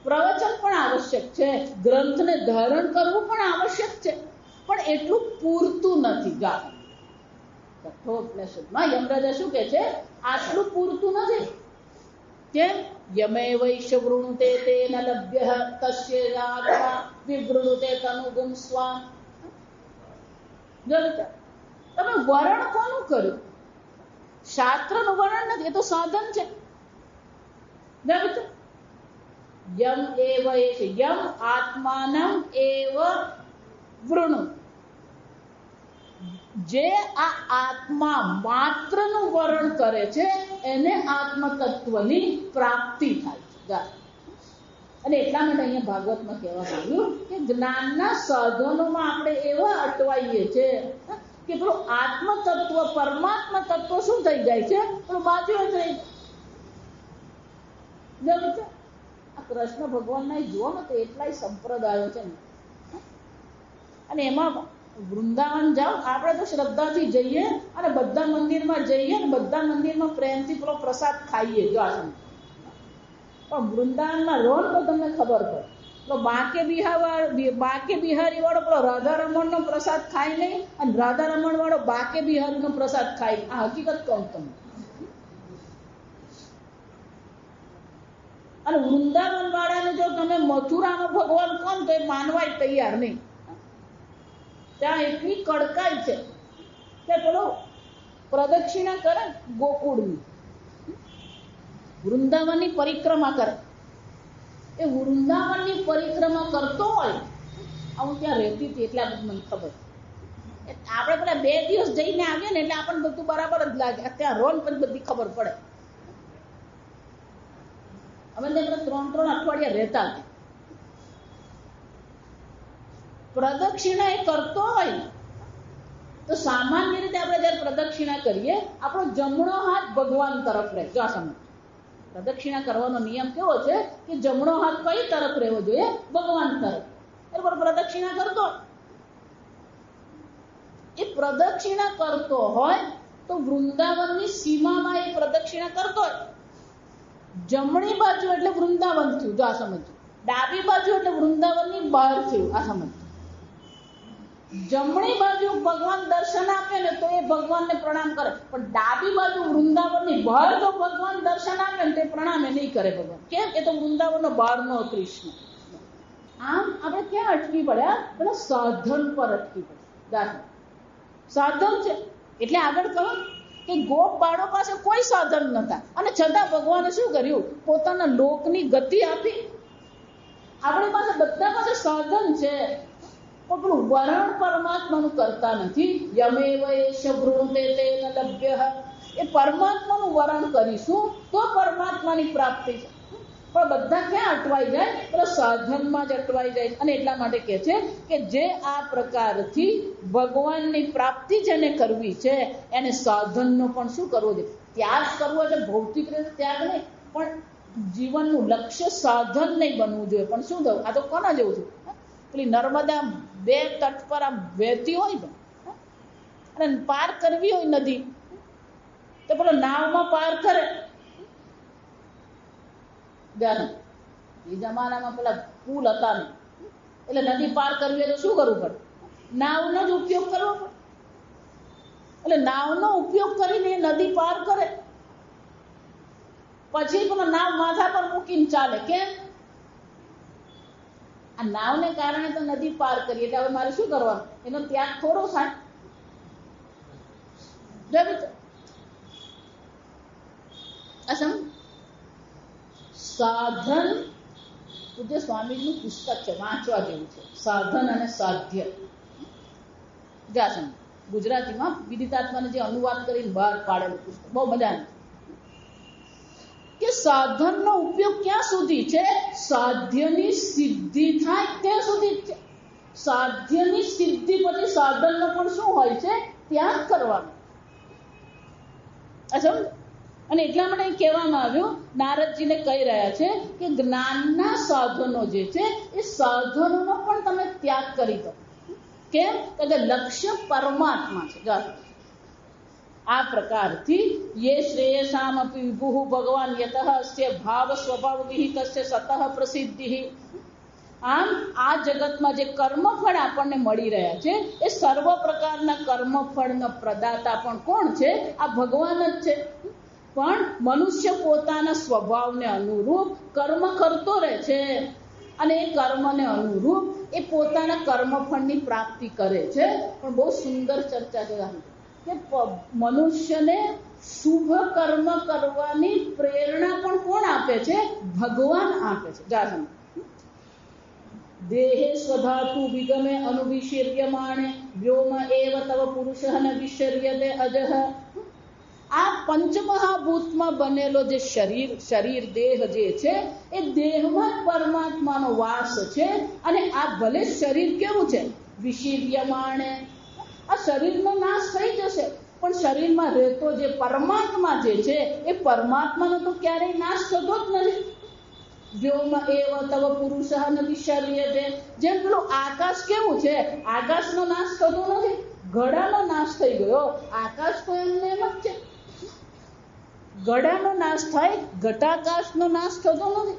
પ્રવચન પણ આવશ્યક છે. ગ્રંથને ધારણ કરવું પણ આવશ્યક છે. પણ એટલું પૂરતું નથી. કઠોપનિષદમાં યમરાજા શું કે છે? આટલું પૂરતું નથી. કેમ? યમે વૈશ વૃણુતે તેન લભ્યઃ તસ્ય આત્મા વિવૃણુતે તનુગુમ સ્વામ. તમે વર્ણ કોનું કર્યું? શાસ્ત્રનું વર્ણન નથી, એ તો સાધન છે. યમ એવ યમ આત્માનમ એવ વૃણુ. જે આ આત્મા માત્રનું વર્ણન કરે છે એને આત્મતત્વની પ્રાપ્તિ થાય છે. અને એટલા માટે અહીંયા ભાગવતમાં કહેવામાં આવ્યું કે જ્ઞાનના સાધનોમાં આપણે એવા અટવાઈએ છે કે પેલું આત્મતત્વ, પરમાત્મા તત્વ શું થઈ જાય છે? પેલું બાજુ થઈ જાય. આ કૃષ્ણ ભગવાનના જુઓ ને તો એટલાય સંપ્રદાયો છે ને. અને એમાં વૃંદાવન જાઓ, આપણે તો શ્રદ્ધાથી જઈએ અને બધા મંદિરમાં જઈએ અને બધા મંદિરમાં પ્રેમથી પેલો પ્રસાદ ખાઈએ. જો આ પણ વૃંદાવનમાં રહો તો તમને ખબર પડે. પેલો બાકે બિહારી વાળો પેલો રાધા રમણનો પ્રસાદ ખાય નહીં, અને રાધા રમણ વાળો બાકે બિહારીનો પ્રસાદ ખાય. આ હકીકત કહું તમને. અને વૃંદાવન વાળાને જો તમે મથુરાનો ભગવાન કોણ તો એ માનવાય તૈયાર નહીં. ત્યાં એટલી કડકાઈ છે કે પેલો પ્રદક્ષિણા કરે ગોકુળની, વૃંદાવનની પરિક્રમા કરે. એ વૃંદાવનની પરિક્રમા કરતો હોય. હું ત્યાં રહેતી હતી એટલે આ મને ખબર. આપણે પેલા 2 દિવસ જઈને આવીએ ને એટલે આપણને બધું બરાબર જ લાગે. ત્યાં રોન પણ બધી ખબર પડે. અમે ત્યાં 3 અઠવાડિયા રહેતા હતા. પ્રદક્ષિણા એ કરતો હોય તો સામાન્ય રીતે આપણે જયારે પ્રદક્ષિણા કરીએ આપણો જમણો હાથ ભગવાન તરફ રહે. જો આ સમજ, પ્રદક્ષિણા કરવાનો નિયમ કેવો છે કે જમણો હાથ કઈ તરફ રહેવો જોઈએ? ભગવાન તરફ. બરાબર, પ્રદક્ષિણા કરતો એ પ્રદક્ષિણા કરતો હોય તો વૃંદાવનની સીમામાં એ પ્રદક્ષિણા કરતો હોય. જમણી બાજુ એટલે વૃંદાવન થયું, જો આ સમજ. ડાબી બાજુ એટલે વૃંદાવનની બહાર થયું, આ સમજ. જમણી બાજુ ભગવાન દર્શન આપે ને તો એ ભગવાનને પ્રણામ કરે, પણ ડાબી બાજુ વૃંદાવનની બહાર જો ભગવાન દર્શન આપે ને તે પ્રણામ એ નહીં કરે ભગવાન. કેમ? એ તો વૃંદાવનનો બહારનો કૃષ્ણ. આમ આપણે ક્યાં અટકી પડ્યા? પેલા સાધન પર અટકી પડ્યા. સાધન છે એટલે આગળ કહો કે ગોપ બાળો પાસે કોઈ સાધન નતા અને છતાં ભગવાને શું કર્યું? પોતાના લોકની ગતિ આપી. આપણી પાસે બધા પાસે સાધન છે પણ પેલું વરણ પરમાત્માનું કરતા નથી. યમેવ એષ વૃણુતે તેન લભ્યઃ. એ પરમાત્માનું વરણ કરીશું તો પરમાત્માની પ્રાપ્તિ છે. પણ બધા ક્યાં અટવાઈ જાય? પેલા સાધનમાં જ અટવાઈ જાય. અને એટલા માટે કહે છે કે જે આ પ્રકારથી ભગવાનની પ્રાપ્તિ જેને કરવી છે એને સાધનનો પણ શું કરવો છે? ત્યાગ કરવો. એટલે ભૌતિક રીતે ત્યાગ નહીં, પણ જીવનનું લક્ષ્ય સાધન નહીં બનવું જોઈએ. પણ શું થયું? આ તો કોના જેવું છે? પેલી નર્મદા 2 તટ પર આમ વહેતી હોય ને અને પાર કરવી હોય નદી, તો પેલો નાવમાં પાર કરે. એ જમાનામાં પેલા પુલ હતા ને, એટલે નદી પાર કરવી હોય તો શું કરવું પડે? નાવનો જ ઉપયોગ કરવો પડે. એટલે નાવનો ઉપયોગ કરીને એ નદી પાર કરે. પછી પેલો નાવ માથા પર મૂકીને ચાલે. કેમ? આ નાવને કારણે તો નદી પાર કરી, એટલે હવે મારે શું કરવાનું? એનો ત્યાગ થોડો થાય. સાધન પૂજ્ય સ્વામીજીનું પુસ્તક છે, વાંચવા જેવું છે. સાધન અને સાધ્ય. ગુજરાતીમાં વિદિતાત્માને જે અનુવાદ કરીને બહાર પાડેલું પુસ્તક, બહુ મજાનું. કે સાધનનો ઉપયોગ ક્યાં સુધી છે? સાધ્યની સિદ્ધિ થાય ત્યાં સુધી જ છે. સાધ્યની સિદ્ધિ પછી સાધનનો પણ શું હોય છે? ત્યાગ કરવાનો. અને એટલા માટે કહેવામાં આવ્યું, નારદજીને કહી રહ્યા છે કે જ્ઞાનના સાધનો જે છે એ સાધનોનો પણ તમે ત્યાગ કરી દો. કેમ? કે લક્ષ્ય પરમાત્મા છે. આ પ્રકારથી યે શ્રેયસામપી વિભુઃ ભગવાન યતઃ અસ્ય ભાવ સ્વભાવ વિહિતસ્ય સતઃ પ્રસિદ્ધિ. આમ આ જગતમાં જે કર્મફળ આપણને મળી રહ્યા છે એ સર્વ પ્રકારના કર્મફળના પ્રદાતા પણ કોણ છે? આ ભગવાન જ છે. પણ મનુષ્ય પોતાના સ્વભાવને અનુરૂપ કર્મ કરતો રહે છે અને એ કર્મને અનુરૂપ એ પોતાના કર્મફળની પ્રાપ્તિ કરે છે. પણ બહુ સુંદર ચર્ચા છે કે મનુષ્યને શુભ કર્મ કરવાની પ્રેરણા પણ કોણ આપે છે? ભગવાન આપે છે. દેહે સ્વધાતુ વિગમે અનુવિશીર્યમાણે વ્યોમ એવ તવ પુરુષઃ ન વિશર્યતે અજઃ. આ પંચમહાભૂતમાં બનેલો જે શરીર દેહ જે છે એ દેહમાં પરમાત્માનો વાસ છે. અને આ ભલે શરીર કેવું છે? વિશીર્યમાણે. આ શરીરનો નાશ થઈ જશે, પણ શરીરમાં રહેતો જે પરમાત્મા જે છે એ પરમાત્માનો તો ક્યારેય નાશ થતો જ નથી. વ્યોમ એવ તવ પુરુષઃ ન વિશર્યતે. જેમ પેલું આકાશ કેવું છે? આકાશનો નાશ થતો નથી. ઘડાનો નાશ થઈ ગયો, આકાશ તો એમને એમ જ છે. ઘડાનો નાશ થાય, ઘટાકાશનો નાશ થતો નથી.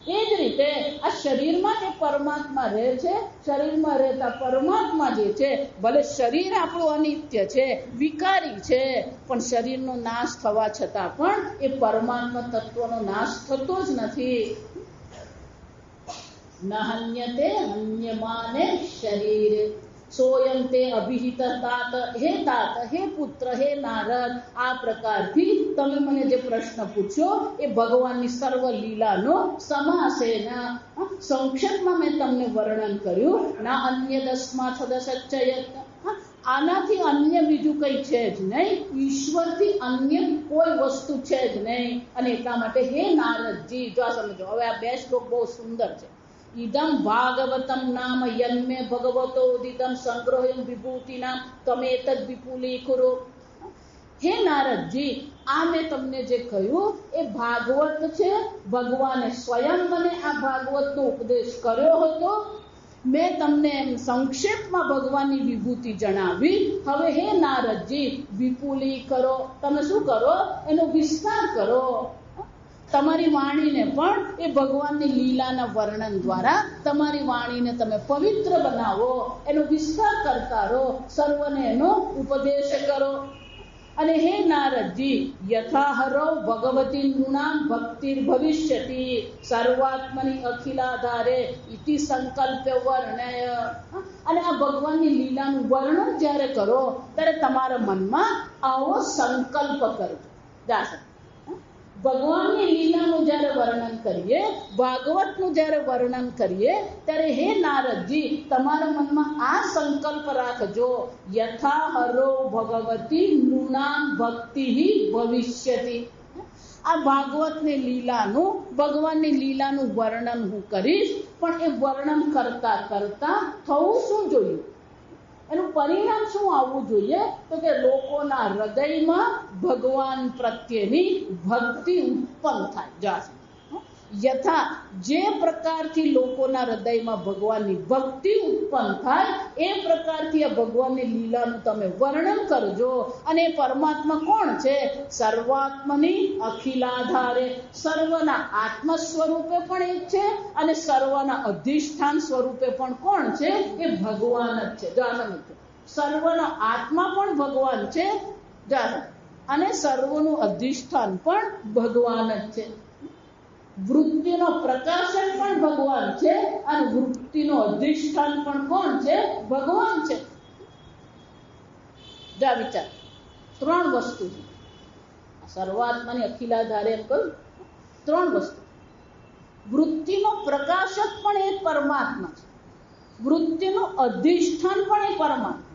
એ જ રીતે આ શરીરમાં જે પરમાત્મા રહે છે, શરીરમાં રહેતા પરમાત્મા જે છે, ભલે શરીર આપણું અનિત્ય છે, વિકારી છે, પણ શરીરનો નાશ થવા છતાં પણ એ પરમાત્મા તત્વનો નાશ થતો જ નથી. ન હન્યતે હન્યમાને શરીરે સોયં તે અભિહિત તાત. હે તાત, હે પુત્ર, હે નારદ, આ પ્રકારથી તમે મને જે પ્રશ્ન પૂછ્યો એ ભગવાનની સર્વ લીલાનો સમાસેના સંક્ષેપમાં મેં તમને વર્ણન કર્યું. ના અન્ય દસમા છદસચ્ચયત. આનાથી અન્ય બીજું કંઈ છે જ નહીં, ઈશ્વરથી અન્ય કોઈ વસ્તુ છે જ નહીં. અને એટલા માટે હે નારદજી, જો આ સમજો. હવે આ બે શ્લોક બહુ સુંદર છે. ઇદમ ભાગવતમ નામ યન્મે ભગવતો ઉદિતમ સંગ્રહ્યમ વિભૂતિના તમેતદ વિપુલીકુરુ. હે નારદજી, આ મેં તમને જે કહ્યું એ ભાગવત છે. ભગવાને સ્વયં મને આ ભાગવતનો ઉપદેશ કર્યો હતો. મેં તમને એમ સંક્ષેપમાં ભગવાનની વિભૂતિ જણાવી. હવે હે નારદજી, વિપુલી કરો. તમે શું કરો? એનો વિસ્તાર કરો. તમારી વાણીને પણ એ ભગવાનની લીલાના વર્ણન દ્વારા તમારી વાણીને તમે પવિત્ર બનાવો, એનો વિસ્તાર કરતા રહો, સર્વને એનો ઉપદેશ કરો. અને હે નારદજી, યથાહરો ભગવતી નૃણામ ભક્તિર ભવિષ્યતિ સર્વાત્મની અખિલાધારે ઇતિ સંકલ્પ્ય વર્ણય. અને આ ભગવાનની લીલાનું વર્ણન જ્યારે કરો ત્યારે તમારા મનમાં આવો સંકલ્પ કરજો. ભગવાનની લીલાનું જ્યારે વર્ણન કરીએ, ભાગવતનું જ્યારે વર્ણન કરીએ ત્યારે હે નારદજી, તમારા મનમાં આ સંકલ્પ રાખજો, યથા હરો ભગવતી નૃણામ ભક્તિ ભવિષ્યતિ. આ ભાગવતની લીલાનું, ભગવાનની લીલાનું વર્ણન હું કરીશ, પણ એ વર્ણન કરતા કરતા થવું શું જોઈએ? એનું પરિણામ શું આવવું જોઈએ? તો કે લોકોના હૃદયમાં ભગવાન પ્રત્યેની ભક્તિ ઉત્પન્ન થાય. યથા, જે પ્રકારથી લોકોના હૃદયમાં ભગવાનની ભક્તિ ઉત્પન્ન થાય એ પ્રકારથી આ ભગવાનની લીલાનું તમે વર્ણન કરજો. અને પરમાત્મા કોણ છે? સર્વાત્મની અખિલાધારે, સર્વના આત્મ સ્વરૂપે પણ એ છે અને સર્વના અધિષ્ઠાન સ્વરૂપે પણ કોણ છે? એ ભગવાન જ છે. સર્વનો આત્મા પણ ભગવાન છે અને સર્વનું અધિષ્ઠાન પણ ભગવાન જ છે. વૃત્તિનો પ્રકાશક પણ ભગવાન છે અને વૃત્તિનો અધિષ્ઠાન પણ કોણ છે? ભગવાન છે. જા વિચાર, ત્રણ વસ્તુ છે. સર્વાત્માની અખિલાધારે એમ કહ્યું, ત્રણ વસ્તુ. વૃત્તિનો પ્રકાશક પણ એ પરમાત્મા છે, વૃત્તિનું અધિષ્ઠાન પણ એ પરમાત્મા.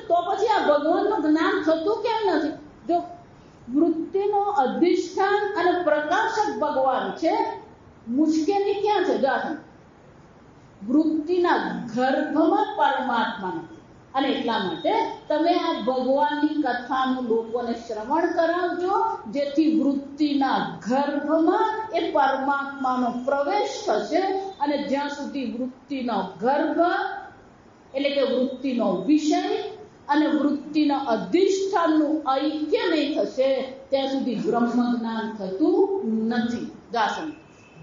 તો પછી આ ભગવાનનું જ્ઞાન થતું કેમ નથી? જો વૃત્તિનો અધિષ્ઠાન અને પ્રકાશક ભગવાન છે, મુશ્કેલી ક્યાં છે? વૃત્તિના ગર્ભમાં પરમાત્મા નથી. અને એટલા માટે તમે આ ભગવાનની કથાનું લોકોને શ્રવણ કરાવજો, જેથી વૃત્તિના ગર્ભમાં એ પરમાત્માનો પ્રવેશ થશે. અને જ્યાં સુધી વૃત્તિનો ગર્ભ એટલે કે વૃત્તિનો વિષય અને વૃત્તિના અધિષ્ઠાનનું ઐક્ય નહીં થશે ત્યાં સુધી બ્રહ્મ જ્ઞાન થતું નથી.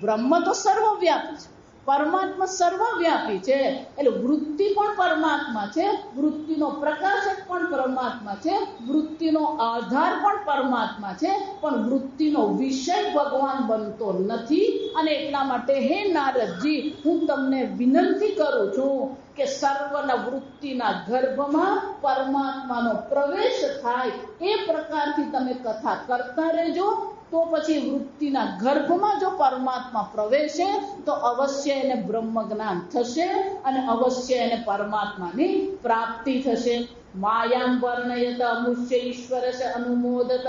બ્રહ્મ તો સર્વવ્યાપી છે, પરમાત્મા સર્વવ્યાપી છે. એટલે વૃત્તિ પણ પરમાત્મા છે, વૃત્તિનો પ્રકાશક પણ પરમાત્મા છે, વૃત્તિનો આધાર પણ પરમાત્મા છે, પણ વૃત્તિનો વિષય ભગવાન બનતો નથી. અને એટલા માટે હે નારદજી, હું તમને વિનંતી કરું છું કે સર્વના વૃત્તિના ગર્ભમાં પરમાત્માનો પ્રવેશ થાય એ પ્રકારથી તમે કથા કરતા રહેજો. તો પછી વૃત્તિના ગર્ભમાં જો પરમાત્મા પ્રવેશે તો અવશ્ય એને બ્રહ્મ જ્ઞાન થશે અને અવશ્ય એને પરમાત્માની પ્રાપ્તિ થશે. માયામ વર્ણયત અમુષ્ય ઈશ્વરસ્ય અનુમોદતઃ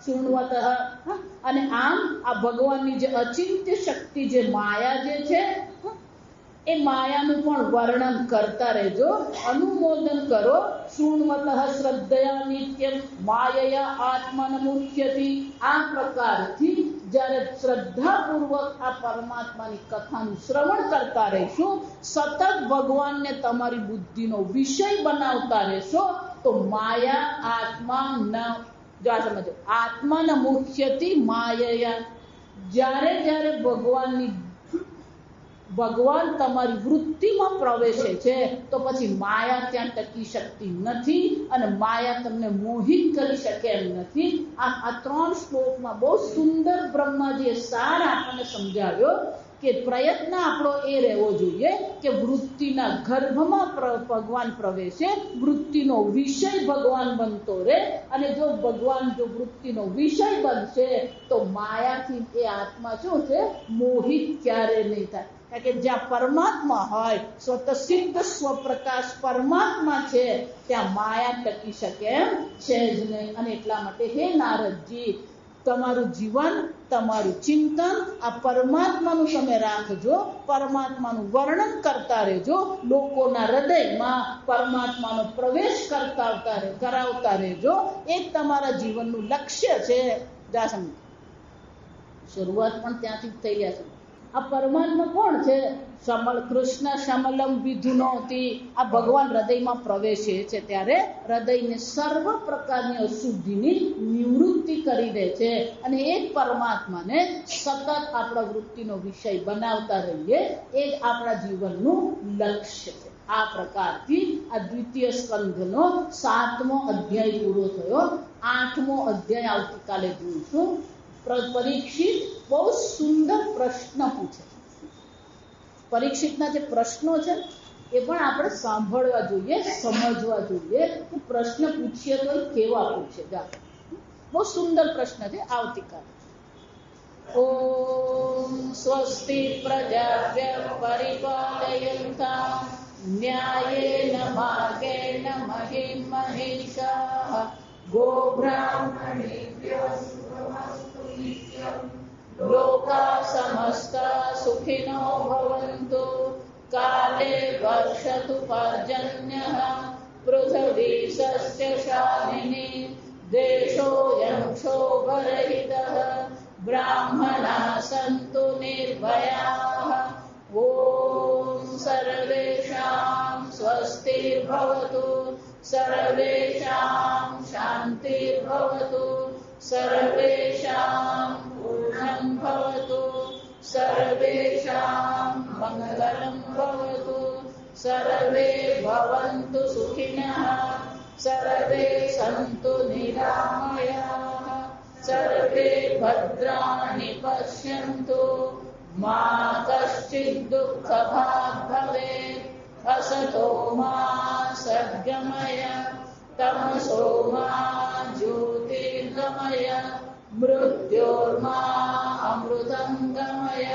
શૃણવતઃ. અને આમ આ ભગવાનની જે અચિંત્ય શક્તિ જે માયા જે છે એ માયાનું પણ વર્ણન કરતા રહેજો, અનુમોદન કરો. શૃણવતઃ શ્રદ્ધયા નિત્યમ માયયા આત્મનમુહ્યતિ. આ પ્રકારથી જ્યારે શ્રદ્ધાપૂર્વક આ પરમાત્માની કથાનું શ્રવણ કરતા રહેશો, સતત ભગવાનને તમારી બુદ્ધિનો વિષય બનાવતા રહેશો, તો માયા આત્મા ન સમજો આત્મનમુહ્યતિ માયયા. જ્યારે જ્યારે ભગવાન તમારી વૃત્તિમાં પ્રવેશે છે તો પછી માયા ત્યાં ટકી શકતી નથી અને માયા તમને મોહિત કરી શકે એમ નથી. આ ત્રણ શ્લોકમાં બહુ સુંદર બ્રહ્માજીએ સાર આપણને સમજાવ્યો કે પ્રયત્ન આપણો એ રહેવો જોઈએ કે વૃત્તિના ગર્ભમાં ભગવાન પ્રવેશે, વૃત્તિનો વિષય ભગવાન બનતો રહે. અને જો ભગવાન જો વૃત્તિનો વિષય બનશે તો માયાથી એ આત્મા શું છે? મોહિત ક્યારે નહીં થાય. કે જ્યાં પરમાત્મા હોય, સ્વતઃ સિદ્ધ સ્વપ્રકાશ પરમાત્મા છે, ત્યાં માયા ટકી શકે એમ છે જ નહીં. અને એટલા માટે હે નારદજી, તમારું જીવન, તમારું ચિંતન આ પરમાત્માનું તમે રાખજો, પરમાત્માનું વર્ણન કરતા રહેજો, લોકોના હૃદયમાં પરમાત્માનો પ્રવેશ કરાવતા રહેજો. એ તમારા જીવનનું લક્ષ્ય છે. શરૂઆત પણ ત્યાંથી જ થઈ ગયા છે. આ પરમાત્મા કોણ છે? કૃષ્ણ શમલમ વિધુનોતિ. આ ભગવાન હૃદયમાં પ્રવેશે છે ત્યારે હૃદયને સર્વ પ્રકારની અશુદ્ધિની નિવૃત્તિ કરી દે છે. અને એ પરમાત્માને સતત આપણા વૃત્તિનો વિષય બનાવતા રહીએ, એ જ આપણા જીવનનું લક્ષ્ય છે. આ પ્રકારથી આ દ્વિતીય સ્કંધનો 7મો અધ્યાય પૂરો થયો. 8મો અધ્યાય આવતીકાલે જોઈશું. પરીક્ષિત બહુ સુંદર પ્રશ્ન પૂછે. પરીક્ષિતના જે પ્રશ્નો છે એ પણ આપણે સાંભળવા જોઈએ, સમજવા જોઈએ કે પ્રશ્ન પૂછીએ તો કેવા પૂછે. બહુ સુંદર પ્રશ્ન છે. આવતીકાલે. ઓમ સ્વસ્તિ પ્રજાભ્ય પરિપાલયન્તામ ન્યાયેન માર્ગેણ મહિં મહિષાઃ ગોબ્રાહ્મણેભ્યો શુભમસ્તુ નિત્યં લોકા સમસ્તા સુખિનો ભવન્તુ કાલે વર્ષતુ પર્જન્યઃ પૃથ્વી સસ્યશાલિની દેશોऽયં ક્ષોભરહિતઃ બ્રાહ્મણાः સन्तુ નિર્ભયાઃ ઓમ સર્વેષાં સ્વસ્તિર્ભવતુ સર્વેષાં શાંતિર્ભવતુ સર્વેષાં પૂર્ણં ભવતુ સર્વેષાં મંગલં ભવતુ સર્વે ભવन्तુ સુખિનઃ સર્વે સन्तુ નિરામયાઃ સર્વે ભદ્રાણિ પશ્યन्तુ મા કશ્ચિદ દુઃખભાગ્ ભવેत् असतो मा सद्गमय तमसो मा ज्योतिर्गमय मृत्योर्मा अमृतं गमय.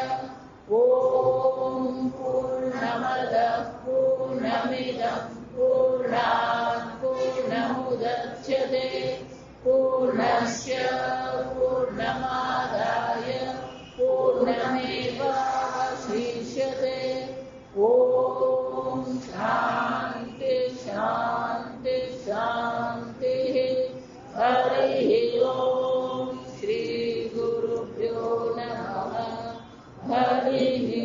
ओम पूर्णमद पूर्णमिदं पूर्णात् पूर्णमुदच्यते पूर्णस्य पूर्णमादाय पूर्णमेवावशिष्यते. ओम शांति शांति शांति. हरि ओम. श्री गुरुभ्यो नमः. हरि